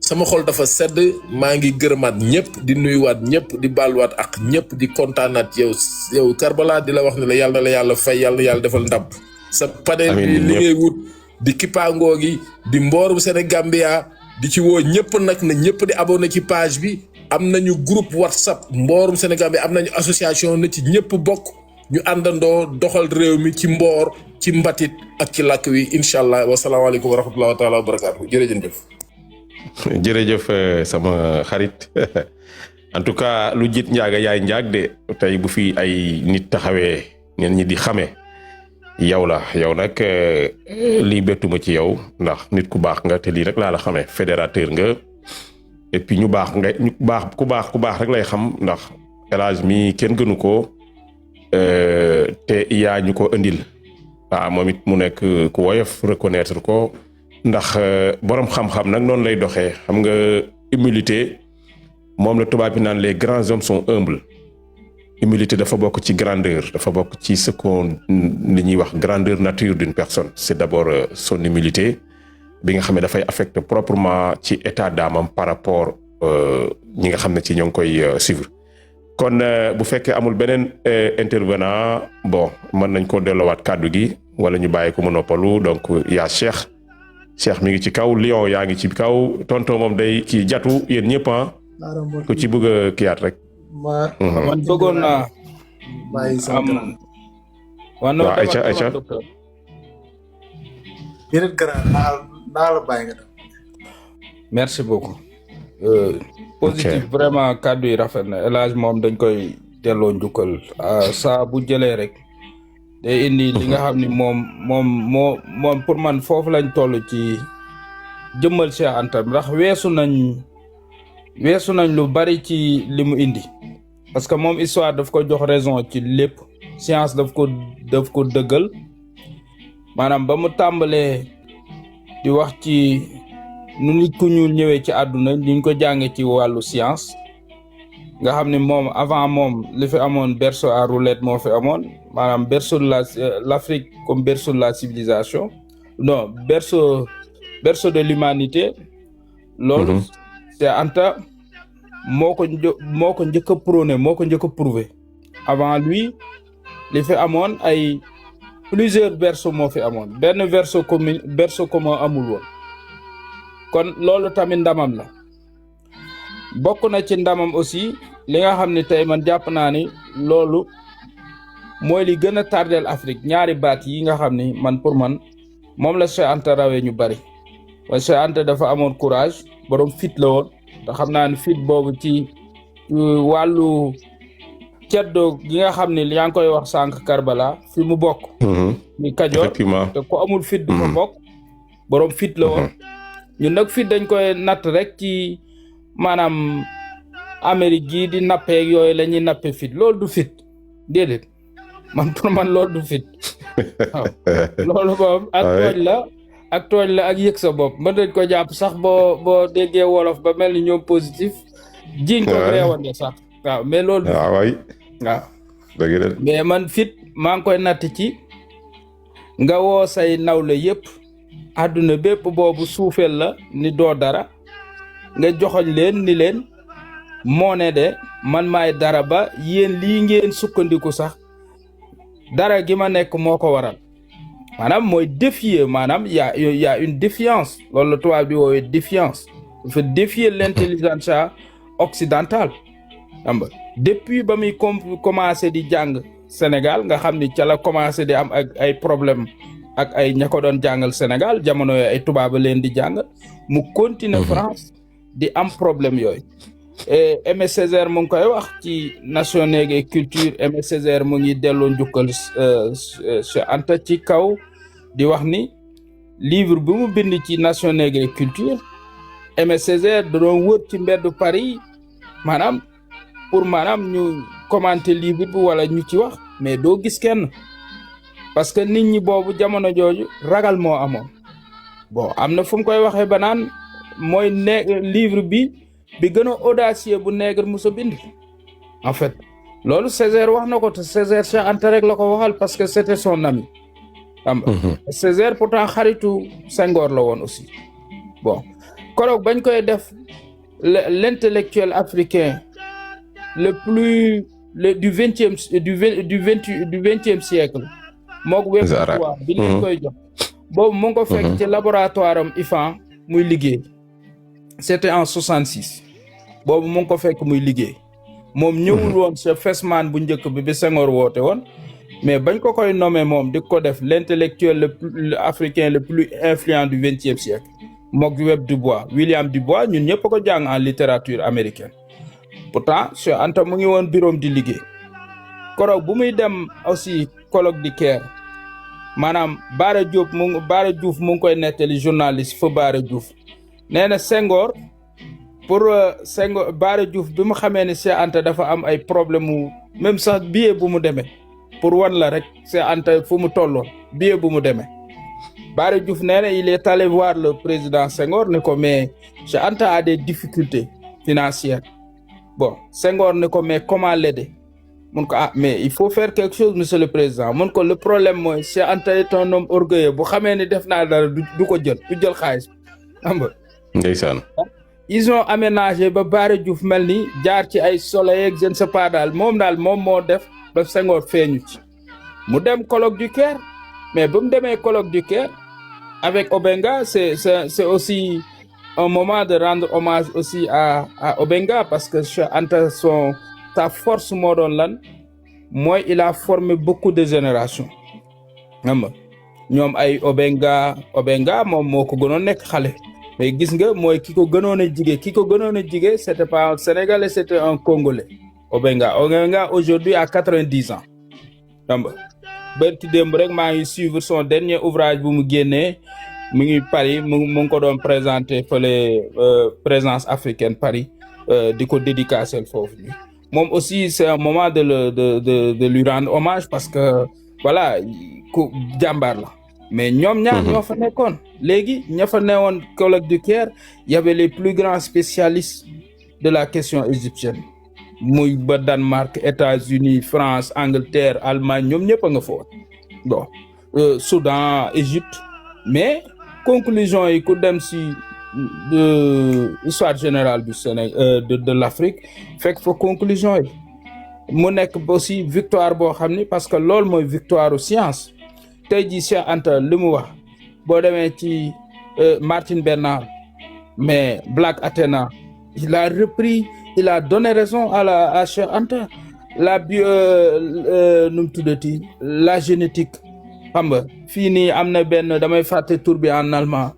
sama xol dafa sedd maa ngi gërëmaat ñëpp di nuyuwaat ñëpp di baaluwaat ak ñëpp di kontaanaat yow Karbala di la wax ne la yàlla na la yàlla fay yàlla na yàlla defal ndam sa panel bi li ngay wut di kippaangoo gi di mboorum Sénégambia di ci woo ñëpp nag na ñëpp di abonné ci page bi am nañu groupe WhatsApp mboorum Sénégambia am nañu association na ci ñëpp bokk ñu àndandoo doxal réew mi ci mboor ci mbatit ak ci làkk wi incha allah wasalaamaaleykum wa rahmatullahi taala wa barakaatu jërëjëf. jërëjëf sama xarit en tout cas lu jiit njaaga yaay njaag de tey bu fi ay nit taxawee ñen ñi di xame yow la yow nag lii bettuma ci yow ndax nit ku baax nga te lii rek laa la xamee fédérateur nga et puis ñu baax nga ñu baax ku baax rek lay xam ndax élage mi kenn gënu ko te yaa ñu ko indil waaw moom it mu nekk ku woyof reconnaître ko ndax borom xam-xam nag noonu lay doxee xam nga humilité moom la tubaab bi naan les grands hommes sont humbles humilité dafa bokk ci grandeur dafa bokk ci ce qu'on li ñuy wax grandeur nature d'une personne c'est d'abord son humilité bi nga xam ne dafay affecter proprement ci état d'âme par rapport ñi nga xam ne ci ñoo ngi koy suivre kon bu fekkee amul beneen intervenant bon mën nañ ko delloowaat kàddu gi wala ñu bàyyi ko mu noppalu donc yaa Cheikh mi ngi ci kaw Lion yaa ngi ci kaw tonton moom day kii jatu yéen ñëpp ku ci bëgg a kiyaat rek. man bëggoon naa. am waaw ayca merci beaucoup. positif vraiment kàddu yi rafet na El Hadj moom dañ koy delloo njukkal saa bu jëlee rek. day indi li nga xam ni moom pour man foofu lañ toll ci jëmmal Cheikh Anta ndax weesu nañ lu bari ci li mu indi parce que moom histoire daf ko jox raison ci lépp science daf ko dëggal maanaam ba mu tàmbalee di wax ci nu nit ku ñuul ñëwee ci àdduna ñu ko jànge ci wàllu science nga xam ne moom avant moom li fi amoon berceau à roulettes moo fi amoon maanaam berceau de l'Afrique comme berceau de la civilisation non berceau de l'humanité loolu c'est Anta moo ko njëkk a prôné moo ko njëkk a prouvé avant lui li fi amoon ay plusieurs berceaux moo fi amoon benn berceau commun amul woon kon loolu tamit ndamam la bokk na ci ndamam aussi li nga xam ne tey man jàpp naa ni loolu mooy li gën a tardeel Afrique ñaari baat yi nga xam ni man pour man moom la Cheikh Anta rawee ñu bari waaye Cheikh Anta dafa amoon courage borom fit la woon te xam naa ni fit boobu ci wàllu ceddo gi nga xam ne yaa ngi koy wax sànq Karbala fi mu bokk mi Kajoor te ku amul fit du fa bokk borom fit la woon ñun nag fit dañ koy natt rek ci maanaam Amérique gii di nappeeg yooyu la ñuy nappe fit loolu du fit déedéet man pour man loolu du fit waaw loolu moom ak tooñ la ak yëg sa bopp mën nañ ko jàpp sax boo déggee wolof ba mel ni ñoom positif jiñ ko réewande sax waaw mais loolu waaw mais man fit maa ngi koy natt ci nga woo say nawle yëpp àdduna bépp boobu suufeel la ni doo dara nga joxoñ leen ni leen moo ne de man maay dara ba yéen lii ngeen sukkandiku sax dara gi ma nekk moo ko waral maanaam mooy défier maanaam y a une défiance loolu la tubaab di woowee défiance dafa défier l'intelligentsia occidentale xam nga depuis ba muy commencé di jàng Sénégal nga xam ni ca la commencé di am ak ay problème ak ay ña ko doon jàngal Sénégal jamono yooyu ay tubaab leen di jàng mu continuer France di am problème yooyu et Aimé Césaire mu ngi koy wax ci Nation Nègre et Culture Aimé Césaire mu ngi delloo njukkal Cheikh Anta ci kaw di wax ni livre bi mu bind ci Nation Nègre et Culture Aimé Césaire da doon wër ci mbeddu Paris maanaam pour maanaam ñu commenter livre bi wala ñu ci wax mais doo gis kenn parce que nit ñi boobu jamono jooju ragal moo amoon bon am na fu mu koy waxee ba naan mooy livre bi gën a audacieux bu Nègre musa bind en fait loolu Césaire wax na ko te Césaire Cheikh Anta rek la ko waxal parce que c'était son ami xam nga Césaire pourtant xaritu Senghor la woon aussi bon koroog bañ koy def l'intellectuel africain le plus du 20e siècle mook web bi leen koy jox boobu mu ngi ko fekk ci laboratoire am IFAN muy liggéey c'était en 66 boobu mu ngi ko fekk muy liggéey moom ñëwul woon sa Fesman bu njëkk bi Senghor woote woon mais bañ ko koy nommé moom di ko def l'intellectuel africain le plus influent du 20e siècle mook Webb Dubois William Dubois ñun ñëpp ko jàng en littérature américaine pourtant Cheikh Anta mu ngi woon bureau di liggéey koroog bu muy dem aussi colloque du Caire maanaam Bara Diouf mu ngi koy nettali journaliste fa Bara Diouf nee na Senghor pour Senghor Bara Diouf bi mu xamee ne Cheikh Anta dafa am ay problème mu même sax billet bu mu demee pour wan la rek Cheikh Anta fu mu tolloon billet bu mu demee Bara Diouf nee na il est allé voir le président Senghor ne ko mais Cheikh Anta a des difficultés financières bon Senghor ne ko mais comment l'aider mun ko mais il faut faire quelque chose monsieur le président mun ko le problème mooy Cheikh Anta est un homme orgueilleux bu xamee ne def naa dara du ko jël xaalis xam nga ndeysaan ils ont aménagé ba Bara Diouf mel ni jaar ci ay soleil ak je ne sais pas daal moom moo def ba Senghor feeñu ci mu dem colloque du Caire mais ba mu demee colloque du Caire avec Obenga c'est aussi un moment de rendre hommage aussi à Obenga parce que Cheikh Anta sa force moo doon lan mooy il a formé beaucoup de générations xam nga ñoom ay Obenga moom moo ko gënoon nekk xale mais gis nga mooy ki ko gënoon a jige c'était pas un Sénégalais c'était un Congolais Obenga aujourd'hui à 90 ans xam nga bërki démb rek maa ngi suivre son dernier ouvrage bu mu génnee mu ngi Paris mu ngi ko doon présenter fële présence africaine Paris di ko dédicacer foofu ni moom aussi c'est un moment de lui rendre hommage parce que voilà ku jàmbaar la mais ñoom ñaar ñoo fa nekkoon léegi ña fa newoon colloque du Caire y avait les plus grands spécialistes de la question égyptienne muy ba Danemark États-Unis France Angleterre Allemagne ñoom ñëpp a nga fa woon bon Soudan Égypte mais conclusion yi ku dem si histoire générale du Sénégal de l'Afrique fekk fa conclusion yi mu nekk aussi victoire boo xam ni parce que loolu mooy victoire u science tey jii Cheikh Anta li mu wax boo demee ci Martin Bernard mais Black Athena il a repris il a donné raison à Cheikh Anta nu mu tuddati la génétique xam nga fii nii am na benn damay fàtte tur bi en allemand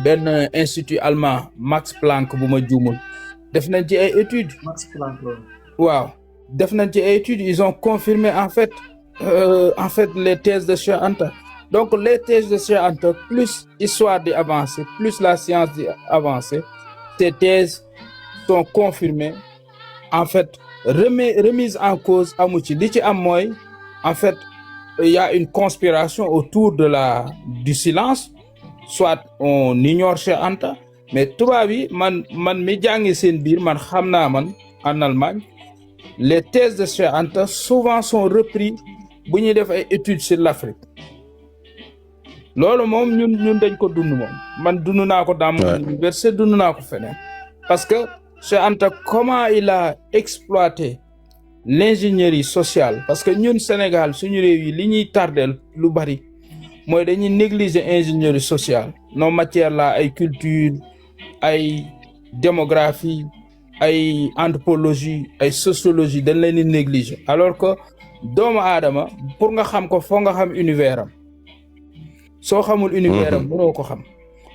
benn institut allemand Max Planck bu ma juumul def nañ ci ay études waaw def nañ ci ay études ils ont confirmé en fait les thèses de Cheikh Anta donc les thèses de Cheikh Anta plus histoire di avancer plus la science di avancer ces thèses sont confirmées en fait remise en cause amu ci li ci am mooy en fait il y a une conspiration autour du silence soit on ignore Cheikh Anta mais tubaab yi man mi jàngi seen biir man xam naa man en Allemagne les thèses de Cheikh Anta souvent sont repris bu ñuy def ay études sur l'Afrique loolu moom ñun dañ ko dund moom man dund naa ko dans mon université dund naa ko feneen parce que Cheikh Anta comment il a exploité l'ingénierie sociale parce que ñun Sénégal suñu réew yi li ñuy tardeel lu bari mooy dañuy négliger ingénierie sociale nos matières là ay culture ay démographie ay anthropologie ay sociologie dañ leen di négliger alors que doomu aadama pour nga xam ko foo nga xam univers am soo xamul univers am mënoo ko xam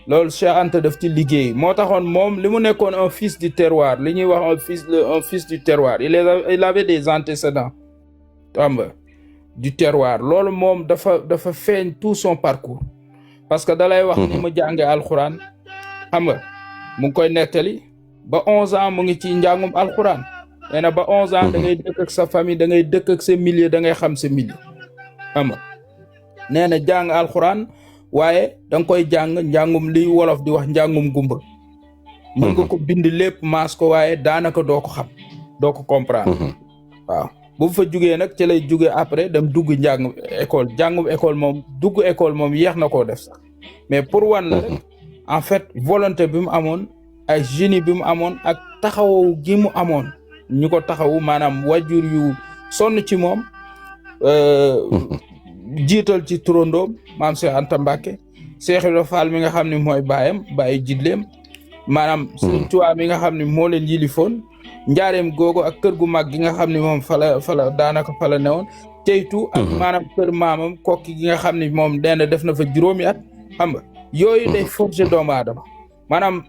loolu Cheikh Anta daf ci liggéey moo taxoon moom li mu nekkoon un fils du terroir li ñuy wax un fils du terroir il avait des antécédents xam nga du terroir loolu moom dafa feeñ tout son parcours parce que dalay wax ni mu jànge alxuraan xam nga mu ngi koy nettali ba 11 ans mu ngi ci njàngum alxuraan nee na ba 11 ans da ngay dëkk ak sa famille da ngay dëkk ak sa milieu da ngay xam sa milieu xam nga nee na jàng alxuraan waaye da nga koy jàng njàngum li wolof di wax njàngum gumba mën nga ko bind lépp maas ko waaye daanaka doo ko xam doo ko comprendre waaw bu fa jugee nag ci lay jugee après dem dugg njàng école jàngum école moom dugg école moom yéex na koo def sax mais pour wan la rek en fait volonté bi mu amoon ak génie bi mu amoon ak taxawu gi mu amoon ñu ko taxawu maanaam wajur yu sonn ci moom jiital ci turandoom maam Cheikh Anta Mbacké Cheikh Ibrahima Fall mi nga xam ne mooy baayam bàyyi jidleem maanaam Sëriñ Tuubaa mi nga xam ne moo leen yilifoon njaareem googu ak kër gu mag gi nga xam ne moom fala daanaka fala newoon ceytu ak maanaam kër maamam kokki gi nga xam ne moom dend def na fa juróomi at xam nga yooyu day forger doomu aadama maanaam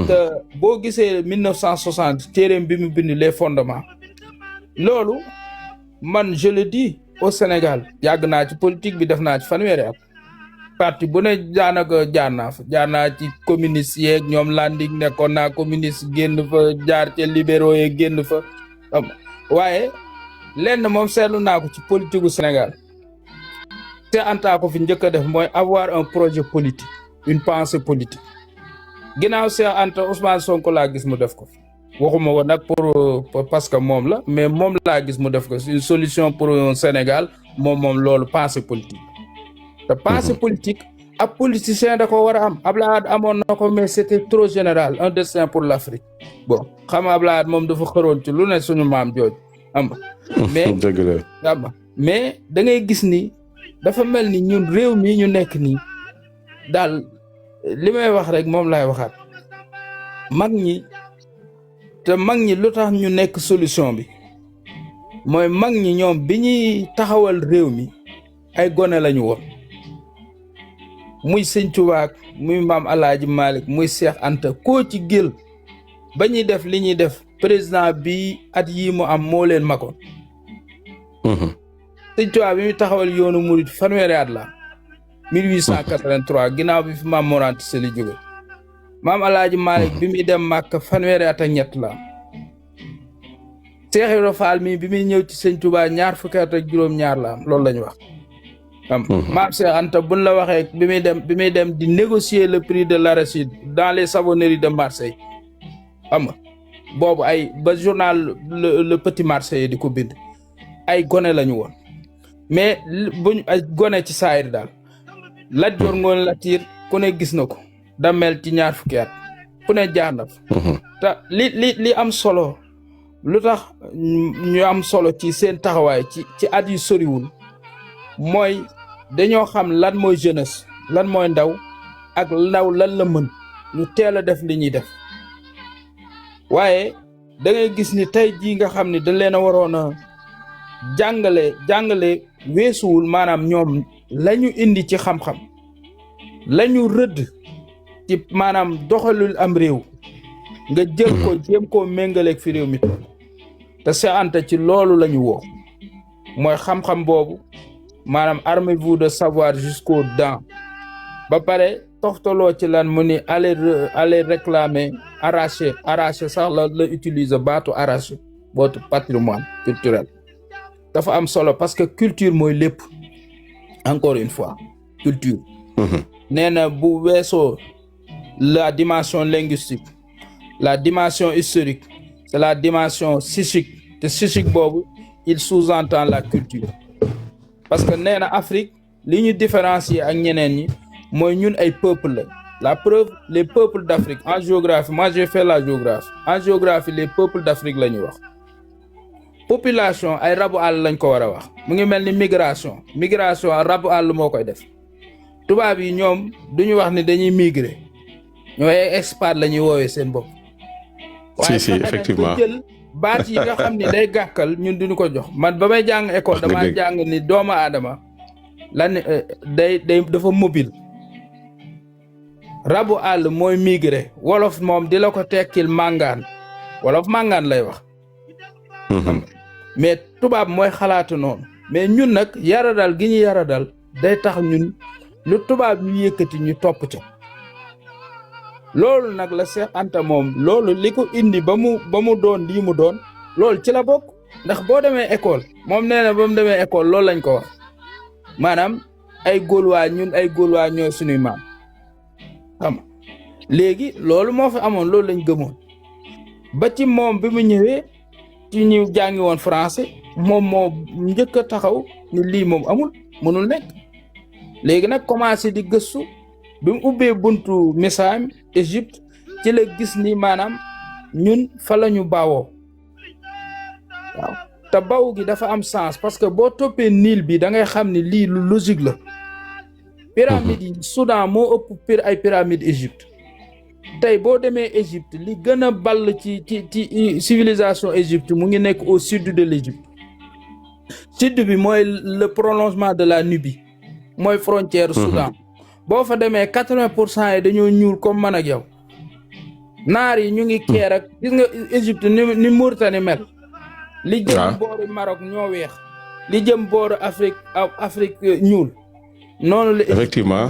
te boo gisee 1960 téeréem bi mu bind les fondements loolu man je le dis au Sénégal yàgg naa ci politique bi def naa ci fanweeri at parti bu ne daanaka jaar naa ci communiste yeeg ñoom Landing nekkoon naa communiste génn fa jaar ci libéraux yeeg génn fa waaye lenn moom seetlu naa ko ci politique gu Sénégal te Anta ko fi njëkk a def mooy avoir un projet politique une pensée politique ginnaaw Cheikh Anta Ousmane Sonko laa gis mu def ko fi waxuma ko nag pour parce que moom la mais moom laa gis mu def ko une solution pour un Sénégal moom loolu pensée politique te pensée politique ab politicien da ko war a am Abdoulaye Wade amoon na ko mais c'était trop général un destin pour l'Afrique bon xam nga Abdoulaye Wade moom dafa xëroon ci lu ne suñu maam jooju am mais dëgg la am mais da ngay gis ni dafa mel ni ñun réew mi ñu nekk nii daal li may wax rek moom laay waxaat mag ñi lu tax ñu nekk solution bi mooy mag ñi ñoom bi ñuy taxawal réew mi ay gone lañu woon muy Sëñ Tuubaa muy maam Alaaji Malick muy Cheikh Anta koo ci gël ba ñuy def li ñuy def président bi at yii mu am moo leen magoon Sëñ Tuubaa bi muy taxawal yoonu murid fanweeri at la 1883 ginnaaw bi fi maam Mor Anta Sali jóge maam Alaaji Malick bi muy dem Màkka fanweeri at ak ñett la Cheikh Ibrahima Fall mi bi muy ñëw ci Sëñ Tuubaa ñaar fukki at ak juróom-ñaar la am loolu la ñu wax maam Cheikh Anta buñ la waxee bi muy dem di négocier le prix de l'arachide dans les savonneries de Marseille xam nga boobu ay ba journal le Petit Marseillais di ko bind ay gone la ñu woon mais buñ ay gone ci saayir daal Lat Joor Ngoone Latiir ku ne gis na ko damel ci ñaar fukki at ku ne jaar na fa te li am solo lu tax ñu am solo ci seen taxawaay ci at yu soriwul mooy dañoo xam lan mooy jeunesse lan mooy ndaw ak ndaw lan la mën ñu teel a def li ñuy def waaye da ngay gis ni tey jii nga xam ne dañ leen a waroon a jàngale weesuwul maanaam ñoom la ñu indi ci xam-xam la ñu rëdd ci maanaam doxalul am réew nga jël ko jéem koo méngaleeg fi réew mi te Cheikh Anta ci loolu la ñu woo mooy xam-xam boobu maanaam armez-vous de savoir jusqu'aux dents ba pare toftaloo ci lan mu ni aller réclamer arracher sax la utiliser baatu arracher votre patrimoine culturel dafa am solo parce que culture mooy lépp encore une fois culture nee na bu weesoo la dimension linguistique la dimension historique c'est la dimension psychique te psychique boobu il sous-entend la culture parce que nee na Afrique li ñu différencier ak ñeneen ñi mooy ñun ay peuple la preuve les peuples d'Afrique en géographie moi j'ai fait la géographie en géographie les peuples d'Afrique la ñuy wax population ay rabu àll lañ ko war a wax mu ngi mel ni migration rabu àll moo koy def tubaab yi ñoom duñu wax ni dañuy migrer ñooy ay expat la ñuy woowee seen bopp. si effectivement jël baat yi nga xam ne day gàkkal ñun duñu ko jox man ba may jàng école damaa jàng ni doomu aadama lan day dafa mobile. rabu àll mooy migrer wolof moom di la ko tekkil màngaan wolof màngaan lay wax. mais tubaab mooy xalaatu noonu mais ñun nag yaradal gi ñu yaradal day tax ñun lu tubaab ñu yëkkati ñu topp ca loolu nag la Cheikh Anta moom loolu li ko indi ba mu doon lii mu doon loolu ci la bokk ndax boo demee école moom nee na ba mu demee école loolu lañ ko wax maanaam ay Gaulois ñun ay Gaulois ñooy suñuy maam xam léegi loolu moo fi amoon loolu lañ gëmoon ba ci moom bi mu ñëwee ci ñu jàngi woon français moom moo njëkk a taxaw ni lii moom amul mënul nekk léegi nag commencé di gëstu bi mu ubbee buntu misaam Égypte ci la gis ni maanaam ñun fa la ñu bawoo waaw te baw gi dafa am sens parce que boo toppee Nil bi da ngay xam ni lii lu logique la pyramide yi Soudan moo ëpp ay pyramide Égypte tey boo demee Égypte li gën a ball ci civilisation Égypte mu ngi nekk au sud de l'Égypte sud bi mooy le prolongement de la Nubie mooy frontière Soudan boo fa demee 80% yi dañoo ñuul comme man ak yow naar yi ñu ngi keer ak gis nga Égypte ni Mauritanie mel li jëm booru Maroc ñoo weex li jëm booru Afrique ñuul noonu la effectivement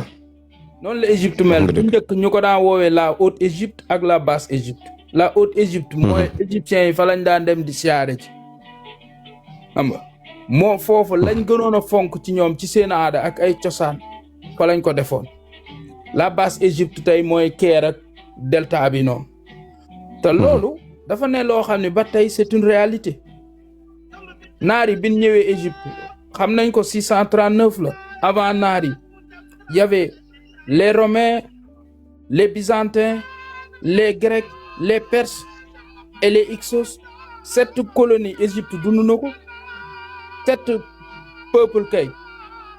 noonu la Égypte mel bu njëkk ñu ko daan woowee la Haute Égypte ak la Basse Égypte la Haute Égypte mooy égyptiens yi fa lañ daan dem di siyaare ci xam nga moo foofu lañ gënoon a fonk ci ñoom ci seen aada ak ay cosaan fa lañ ko defoon la Basse Égypte tey mooy Caire ak delta bi noonu te loolu dafa ne loo xam ne ba tey c'est une réalité naar yi bin ñëwee Égypte xam nañ ko 639 la avant naar yi y avait les Romains, les Byzantins, les Grecs, les Perses et les Hyksos. 7 colonies Égypte dund na ko 7 peuples kay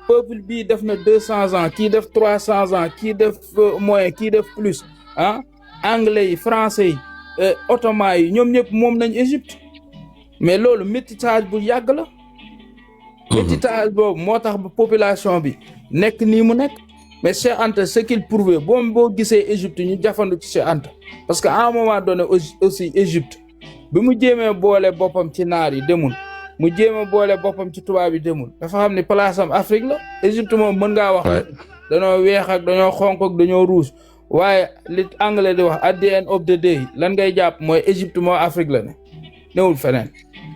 peuple bii def na 200 ans kii def 300 ans kii def moins kii def plus ah anglais yi français yi ottoman yi ñoom ñëpp moom nañ Égypte mais loolu métissage bu yàgg la. métissage boobu moo tax ba population bi nekk nii mu nekk. mais Cheikh Anta ce qu'il prouvait boo gisee Égypte ñu jafandu ci Cheikh Anta parce que à un moment donné aussi Égypte bi mu jéemee boole boppam ci naar yi demul mu jéem a boole boppam ci tubaab yi demul dafa xam ne place am Afrique la Égypte moom mën ngaa wax dañoo weex ak dañoo xonk ak dañoo rouge waaye li anglais di wax at the end of the day lan ngay jàpp mooy Égypte moo Afrique la ne newul feneen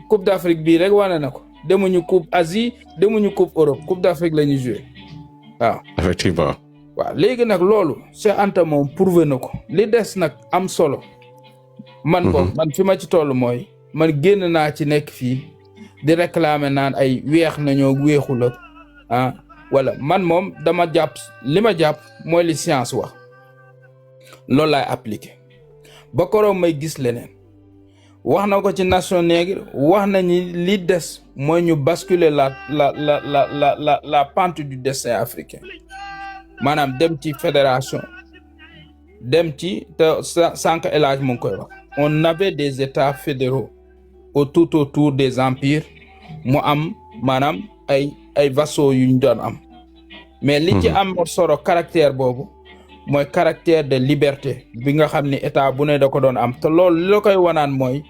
coupe d'Afrique bii rek wane na ko demuñu coupe Asie demuñu coupe Europe coupe d'Afrique la ñuy joué waaw effectivement waaw léegi nag loolu Cheikh Anta moom prouvé na ko li des nag am solo man ko man fi ma ci toll mooy man génn naa ci nekk fii di réclamer naan ay weex nañoo weexul ak ah wala man moom dama jàpp li ma jàpp mooy li science wax loolu laay appliqué ba koroom may gis leneen wax na ko ci nation nègre wax nañu li des mooy ñu basculer la pente du destin africain maanaam dem ci fédération dem ci te sànq El Hadj mu ngi koy wax on avait des états fédéraux tout autour des empires mu am maanaam ay vassaux yu ñu doon am mais li ci am solo caractère boobu mooy caractère de liberté bi nga xam ni état bu ne da ko doon am te loolu li la koy wanaan mooy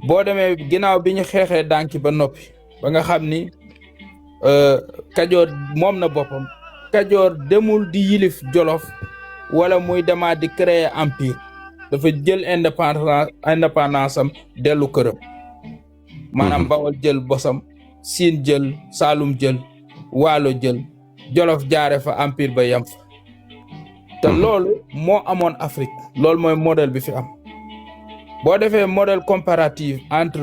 boo demee ginnaaw bi ñu xeexee dànki ba noppi ba nga xam ni Kajoor moom na boppam Kajoor demul di yilif Jolof wala muy demaat di créer empire dafa jël indépendance am dellu këram maanaam Bawol jël bosam Siin jël Saalum jël Waalo jël Jolof jaare fa empire ba yam fa te loolu moo amoon Afrique loolu mooy modèle bi fi am boo defee modèle comparatif entre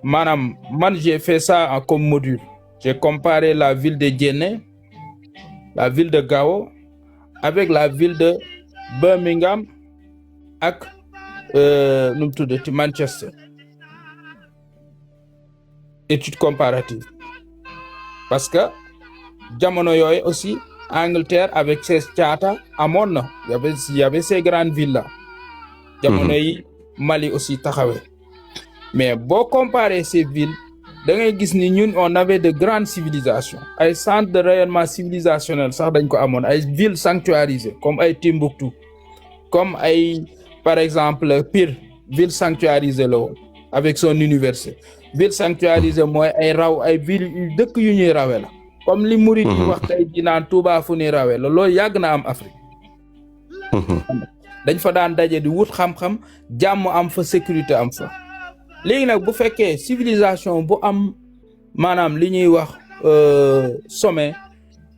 maanaam man j'ai fait ça comme module j'ai comparé la ville de Djenné la ville de Gao avec la ville de Birmingham ak nu mu tuddati Manchester étude comparative parce que jamono yooyu aussi Angleterre avec ses caata amoon na y avait ces grandes villes là jamono yi Mali aussi taxawee mais boo comparer ces villes da ngay gis ni ñun on avait de grandes civilisations ay centres de rayonnement civilisationnel sax dañ ko amoon ay villes sanctuarisées comme ay Timbuktu comme ay par exemple Pire ville sanctuarisée la woon avec son université ville sanctuarisée mooy ay raw ay villes yu dëkk yu ñuy rawe la comme li murid yi wax tey di naan Touba fu ñuy rawe la loolu yàgg na am Afrique dañ fa daan daje di wut xam-xam jàmm am fa sécurité am fa léegi nag bu fekkee civilisation bu am maanaam li ñuy wax sommet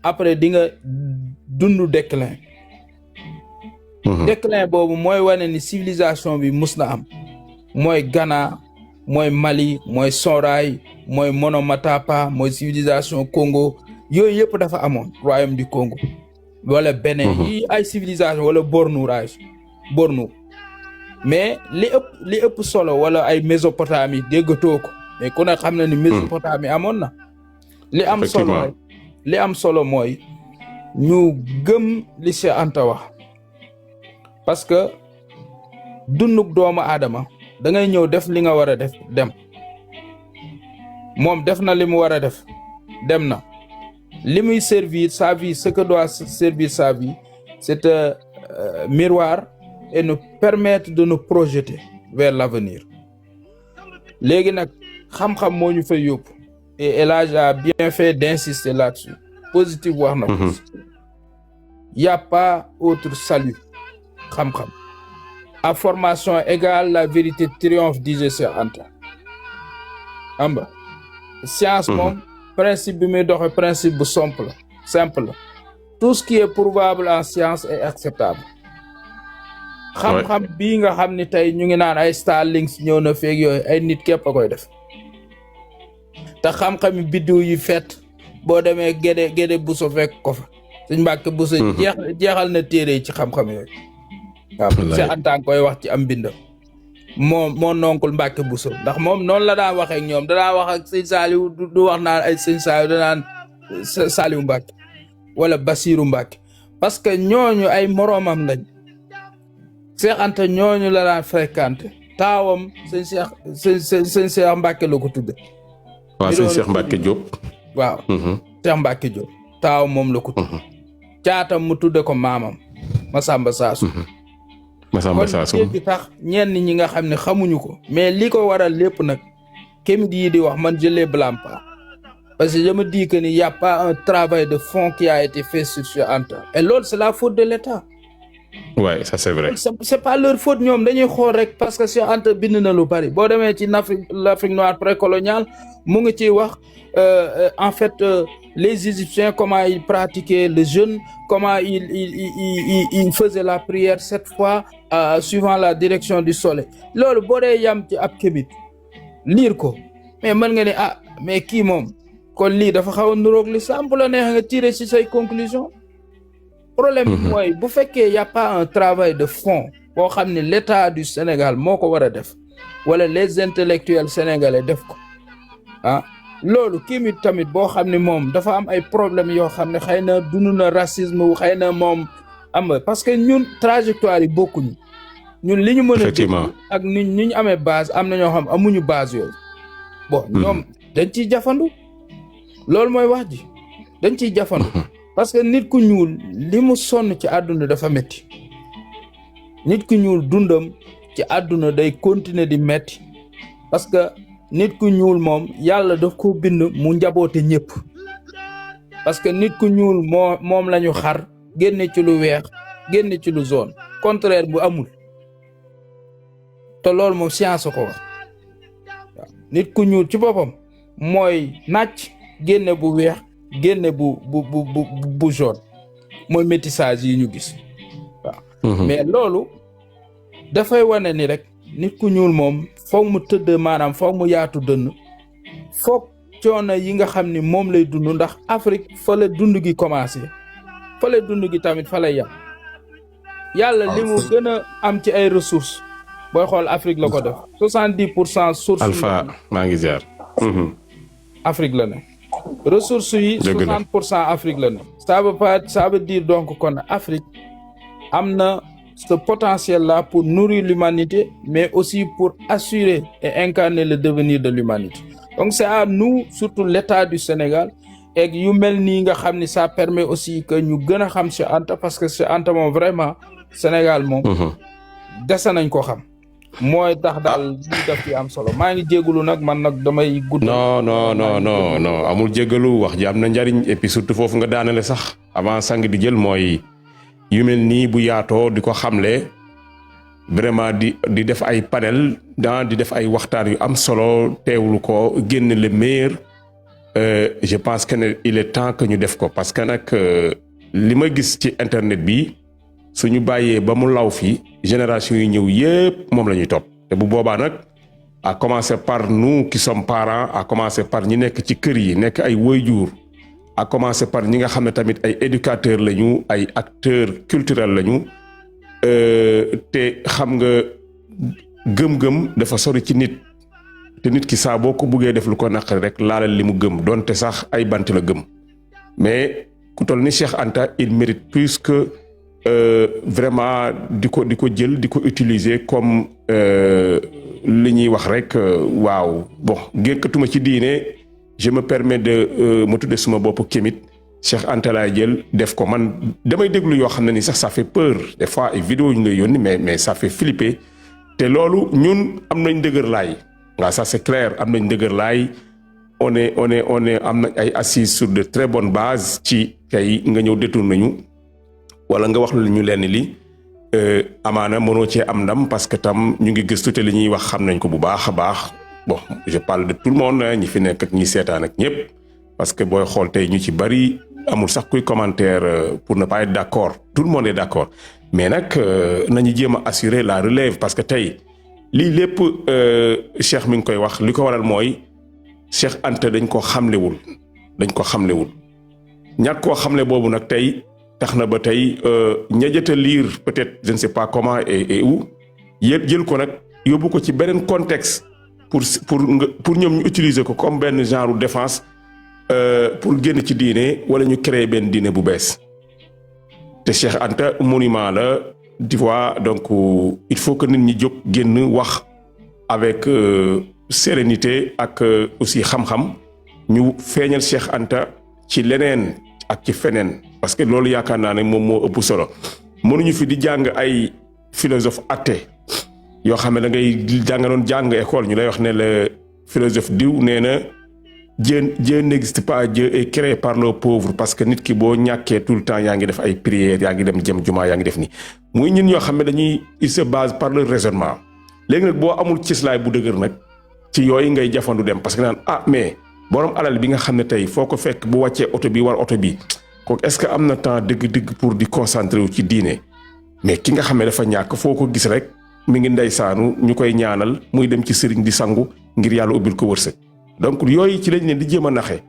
après di nga dund déclin déclin boobu mooy wane ni civilisation bi mus na am mooy Ghana mooy Mali mooy Sorail mooy Monomotapa mooy civilisation Congo yooyu yëpp dafa amoon royaume du Congo wala Bénin yi ay civilisation wala Bornou mais li ëpp solo wala ay Mésopotamie déggatoo ko mais ku ne xam na ni Mésopotamie amoon na li am solo mooy ñu gëm li Cheikh Anta wax parce que dunduk doomu aadama da ngay ñëw def li nga war a def dem moom def na li mu war a def dem na li muy servir sa vie ce que doit servir sa vie c'est un miroir et nous permettre de nous projeter vers l'avenir léegi nag xam-xam moo ñu fay yóbbu et El Hadj a bien fait d'insister là-dessus positif wax na ko y a pas autre salut xam-xam à formation égale la vérité triomphe disait Cheikh Anta amba science moom principe bi muy doxe principe bu simple tout ce qui est prouvable en science est acceptable xam-xam bii nga xam ni tey ñu ngi naan ay Starlink ñëw na feeg yooyu ay nit képp a koy def te xam-xami biddiw yi fet boo demee géde buso fekk ko fa suñ Mbàkke buso jeexal na téere yi ci xam-xam yooyu waaw Cheikh Anta koy wax ci am bindam moo nonkul Mbàkke buso ndax moom noonu la daan waxee ak ñoom danaa wax ak sëñ Saliou du wax naan ay sëñ Saliou danaan Saliou Mbàkke wala Basiru Mbàkke parce que ñooñu ay moroomam lañ Cheikh Anta ñooñu la daan fréquenté taawam sëñ Cheikh Mbàkke la ko tudde waaw sëñ Cheikh Mbàkke Diop waaw Cheikh Mbàkke Diop taaw moom la ko tudde caatam mu tudde ko maamam Masamba Saasu kon bi tax ñenn ñi nga xam ne xamuñu ko mais li ko waral lépp nag kémit yi di wax man je les blâme pas parce que je me dis que ni y a pas un travail de fond qui a été fait sur Cheikh Anta et loolu c'est la faute de l'État. Ouais, ça c'est vrai. C'est pas leur faute ñoom dañuy xool rek parce que Cheikh Anta bind na lu bari boo demee ci l'Afrique noire précoloniale mu ngi ciy wax en fait les Égyptiens comment ils pratiquaient le jeûne comment ils faisaient la prière 7 fois suivant la direction du soleil loolu boo dee yam ci ab kébit lire ko mais mën nga ne mais kii moom kon lii dafa xaw a nuroog l'islam bu la neex nga tirer ci say conclusion problème bi mooy bu fekkee y a pas un travail de fond boo xam ne l'État du Sénégal moo ko war a def wala les intellectuels sénégalais def ko loolu kii tamit boo xam ne moom dafa am ay problèmes yoo xam ne xëy na dund na racisme wu xëy na moom am parce que ñun trajectoire yi bokkuñu ñun li ñu mën a dégg ak ni ñu amee base am na ñoo xam amuñu base yooyu bon ñoom dañ ciy jafandu loolu mooy wax ji dañ ciy jafandu parce que nit ku ñuul li mu sonn ci àdduna dafa metti nit ku ñuul dundam ci àdduna day continuer di metti parce que nit ku ñuul moom yàlla daf ko bind mu njaboote ñëpp parce que nit ku ñuul moom la ñu xar génne ci lu weex génne ci lu jaune contraire bu amul te loolu moom science ko wax waaw nit ku ñuul ci boppam mooy nàcc génne bu weex génne bu jaune mooy métissage yi ñu gis waaw mais loolu dafay wane ni rek nit ku ñuul moom foog mu tëdd maanaam foog mu yaatu dënn foog coono yi nga xam ni moom lay dund ndax Afrique fa la dund gi commencé fa la dund gi tamit fa lay yam yàlla li mu gën a am ci ay ressources booy xool Afrique la ko def 70% source Alpha maa ngi ziar Afrique la ne ressources yi Dëgg la. 60% Afrique la ne ça veut dire donc kon Afrique am na ce potentiel là pour nourrir l'humanité mais aussi pour assurer et incarner le devenir de l'humanité donc c'est à nous surtout l'État du Sénégal et yu mel nii nga xam ni ça permet aussi que ñu gën a xam Cheikh Anta parce que Cheikh Anta moom vraiment Sénégal moom dese nañ ko xam mooy tax daal lii daf ci am solo maa ngi jégalu nag man nag damay gudd. non amul jégalu wax ji am na njariñ et puis surtout foofu nga daanale sax avant sang di jël mooy yu mel nii bu yaatoo di ko xamle vraiment di def ay panel di def ay waxtaan yu am solo teewlu ko génn le meilleur je pense que ne il est temps que ñu def ko parce que nag li ma gis ci internet bi suñu bàyyee ba mu law fi génération yi ñëw yépp moom la ñuy topp te bu boobaa nag à commencer par nous qui sommes parents à commencer par ñi nekk ci kër yi nekk ay waajur à commencer par ñi nga xam ne tamit ay éducateurs lañu ay acteurs culturels lañu te xam nga gëm-gëm dafa sori ci nit te nit ki saa boo ko buggee def lu ko naqari rek laalal li mu gëm donte sax ay bant la gëm mais ku toll ni Cheikh Anta il mérite plus que vraiment di ko jël di ko utiliser comme li ñuy wax rek waaw bon gékkatuma ci diine je me permets de ma tudde suma bopp kémit Cheikh Anta laay jël def ko man damay déglu yoo xam ne ni sax ça fait peur des fois ay vidéo ñu lay yónni mais ça fait flipper te loolu ñun am nañ dëgër laay waaw ça c'est clair am nañ dëgër laay on est am nañ ay assises sur de très bonnes bases ci tey nga ñëw détourné nañu wala nga wax lu ñu leen li amaana mënoo cee am ndam parce que tam ñu ngi gëstu te li ñuy wax xam nañ ko bu baax a baax bon je parle de tout le monde ñi fi nekk ak ñi seetaan ak ñëpp parce que booy xool tey ñu ci bari amul sax kuy commentaire pour ne pas être d'accord tout le monde est d'accord mais nag nañu jéem a assurer la relève parce que tey lii lépp Cheikh mi ngi koy wax li ko waral mooy Cheikh Anta dañ ko xamlewul ñàkk koo xamle boobu nag tey tax na ba tey ña jot a lire peut-être je ne sais pas comment et où jël ko nag yóbbu ko ci beneen contexte pour ñoom ñu utiliser ko comme benn genre défense pour génn ci diine wala ñu créer benn diine bu bees te Cheikh Anta monument la tu vois donc il faut que nit ñi jóg génn wax avec sérénité ak aussi xam-xam ñu feeñal Cheikh Anta ci leneen ak ci feneen parce que loolu yaakaar naa ne moom moo ëpp solo mënuñu fi di jàng ay philosophe athée yoo xam ne da ngay jàng école ñu lay wax ne le philosophe diw nee na Dieu n'existe pas, Dieu est créé par le pauvre parce que nit ki boo ñàkkee tout le temps yaa ngi def ay prières yaa ngi dem jëm jumaa yaa ngi def nii muy ñun ñoo xam ne dañuy il se base par le raisonnement léegi nag boo amul cislaay bu dëgër nag ci yooyu ngay jafandu dem parce que naan mais borom alal bi nga xam ne tey foo ko fekk bu wàccee oto bi war oto bi kooku est-ce que am na temps dëgg-dëgg pour di concentrer wu ci diine mais ki nga xam ne dafa ñàkk foo ko gis rek mi ngi ndeysaanu ñu koy ñaanal muy dem ci sëriñ di sangu ngir yàlla ubbil ko wërsëg donc yooyu ci lañ leen di jéem a naxe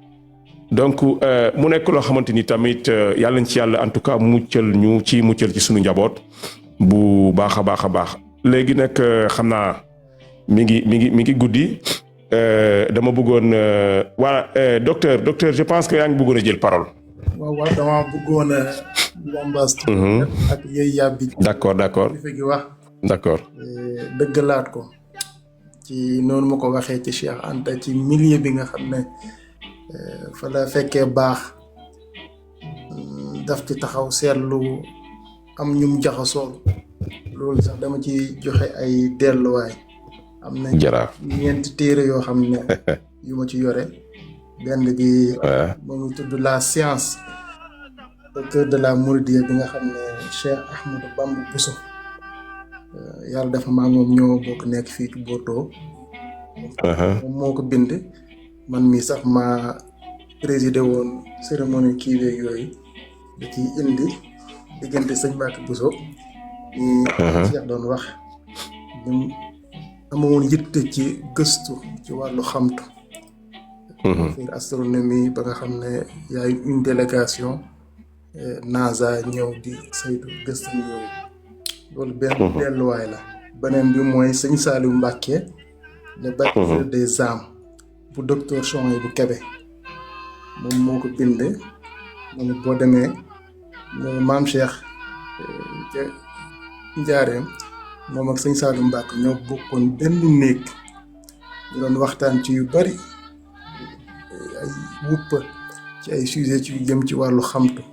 donc mu nekk loo xamante ni tamit yàlla nañ ci yàlla en tout cas muccal ci suñu njaboot bu baax a baax a baax léegi nag xam naa mi ngi guddi dama bëggoon voilà docteur je pense que yaa ngi bëggoon a jël parole. waaw dama bëggoon a wambaas ak yooyu yàbbi. d'accord li fi wax. d'accord. dëggalaat ko. ci noonu ma ko waxee ci Cheikh Anta ci milieu bi nga xam ne fa la fekkee baax daf ci taxaw seetlu am ñum jaxasoo loolu sax dama ci joxe ay delluwaay am na ñeenti téere yoo xam ne yu ma ci yore benn bi moom tudd la science au cœur de la Mouridiyya bi nga xam ne Cheikh Ahmadou Bamba Bousso yàlla dafa maa moom ñoo bokk nekk fii ci Bordeaux. moom moo ko bind man mii sax ma présidé woon cérémonie kii beeg yooyu da ciy indi diggante sëñ Mbacke Bousso ñi Cheikh doon wax ñu amoon yitte ci gëstu ci wàllu xamtu affaire astronomie ba nga xam ne yaay une délégation NASA ñëw di saytu gëstu yooyu loolu benn delluwaay la beneen bi mooy sëñ Saliou Mbacke le bâtisseur des âmes bu docteur Chouaïbou bu Kébé moom moo ko bind moom it boo demee maam Cheikh ca Njaareem moom ak sëñ Saliou Mbacke ñoo bokkoon benn néeg ñu doon waxtaan ci yu bari ay wuppa ci ay sujet ci yu jëm ci wàllu xamtu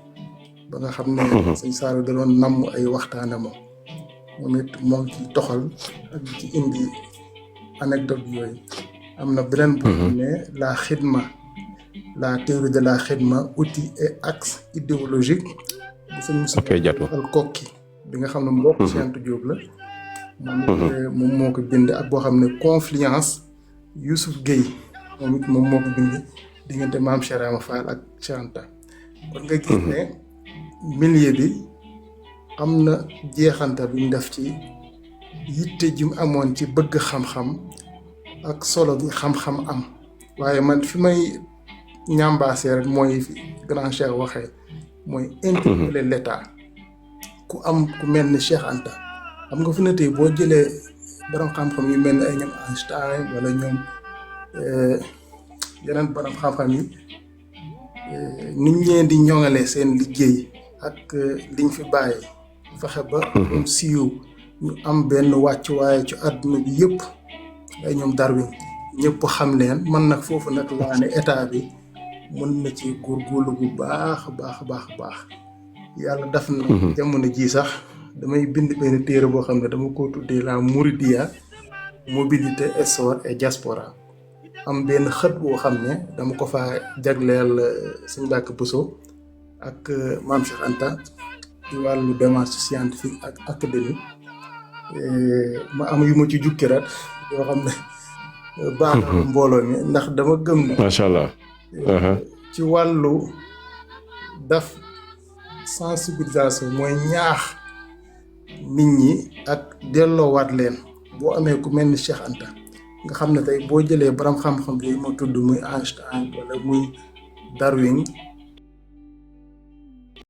ba nga xam ne sëñ Saliou da doon namm ay waxtaane moom it moom ci toxal ak ci indi anecdote yooyu am na beneen bu ne la xidma la théorie de la xidma outil et axe idéologique bu sëñ Moussa al kokki bi nga xam ne mbokk Cheikh Diop la moom moo ko bind ak boo xam ne confluence Youssouf Gueye moom moo ko bind diggante maam Cheikh Rama Fall ak Cheikh Anta kon nga gis ne milieu bi am na jeexanta bi ñu def ci yitte ji mu amoon ci bëgg xam-xam ak solo gi xam-xam am waaye man fi may ñambaasee rek mooy fi grand Cheikh waxee mooy interpeller l'état ku mel ni Cheikh Anta xam nga fu ne tey boo jëlee borom xam-xam yu mel ni ay ñoom Einstein wala ñoom yeneen borom xam-xam yi niñ leen di ñoŋalee seen liggéey ak liñ fi bàyyi fexe ba am siiw ñu am benn wàccuwaay ci àdduna bi yëpp ay ñoom Darwin ñëpp xam leen man nag foofu nag laa ne état bi mën na ci góorgóorlu bu baax baax yàlla def na jamono ji sax damay bind benn téere boo xam ne dama ko tuddee la Mouridia mobilité essor et diaspora am benn xët boo xam ne dama ko fa jagleel Sëñ Mbàkke Bousso ak Maam Cheikh Anta ci wàllu démarche scientifique ak académique ma am yu ma ci jukki rat yoo xam ne baax mbooloo mi ndax dama gëm ne macha allah ci wàllu daf sensibilisation mooy ñaax nit ñi ak delloowaat leen boo amee ku mel ni Cheikh Anta nga xam ne tey boo jëlee borom xam-xam yooyu ma tudd muy Einstein wala muy Darwin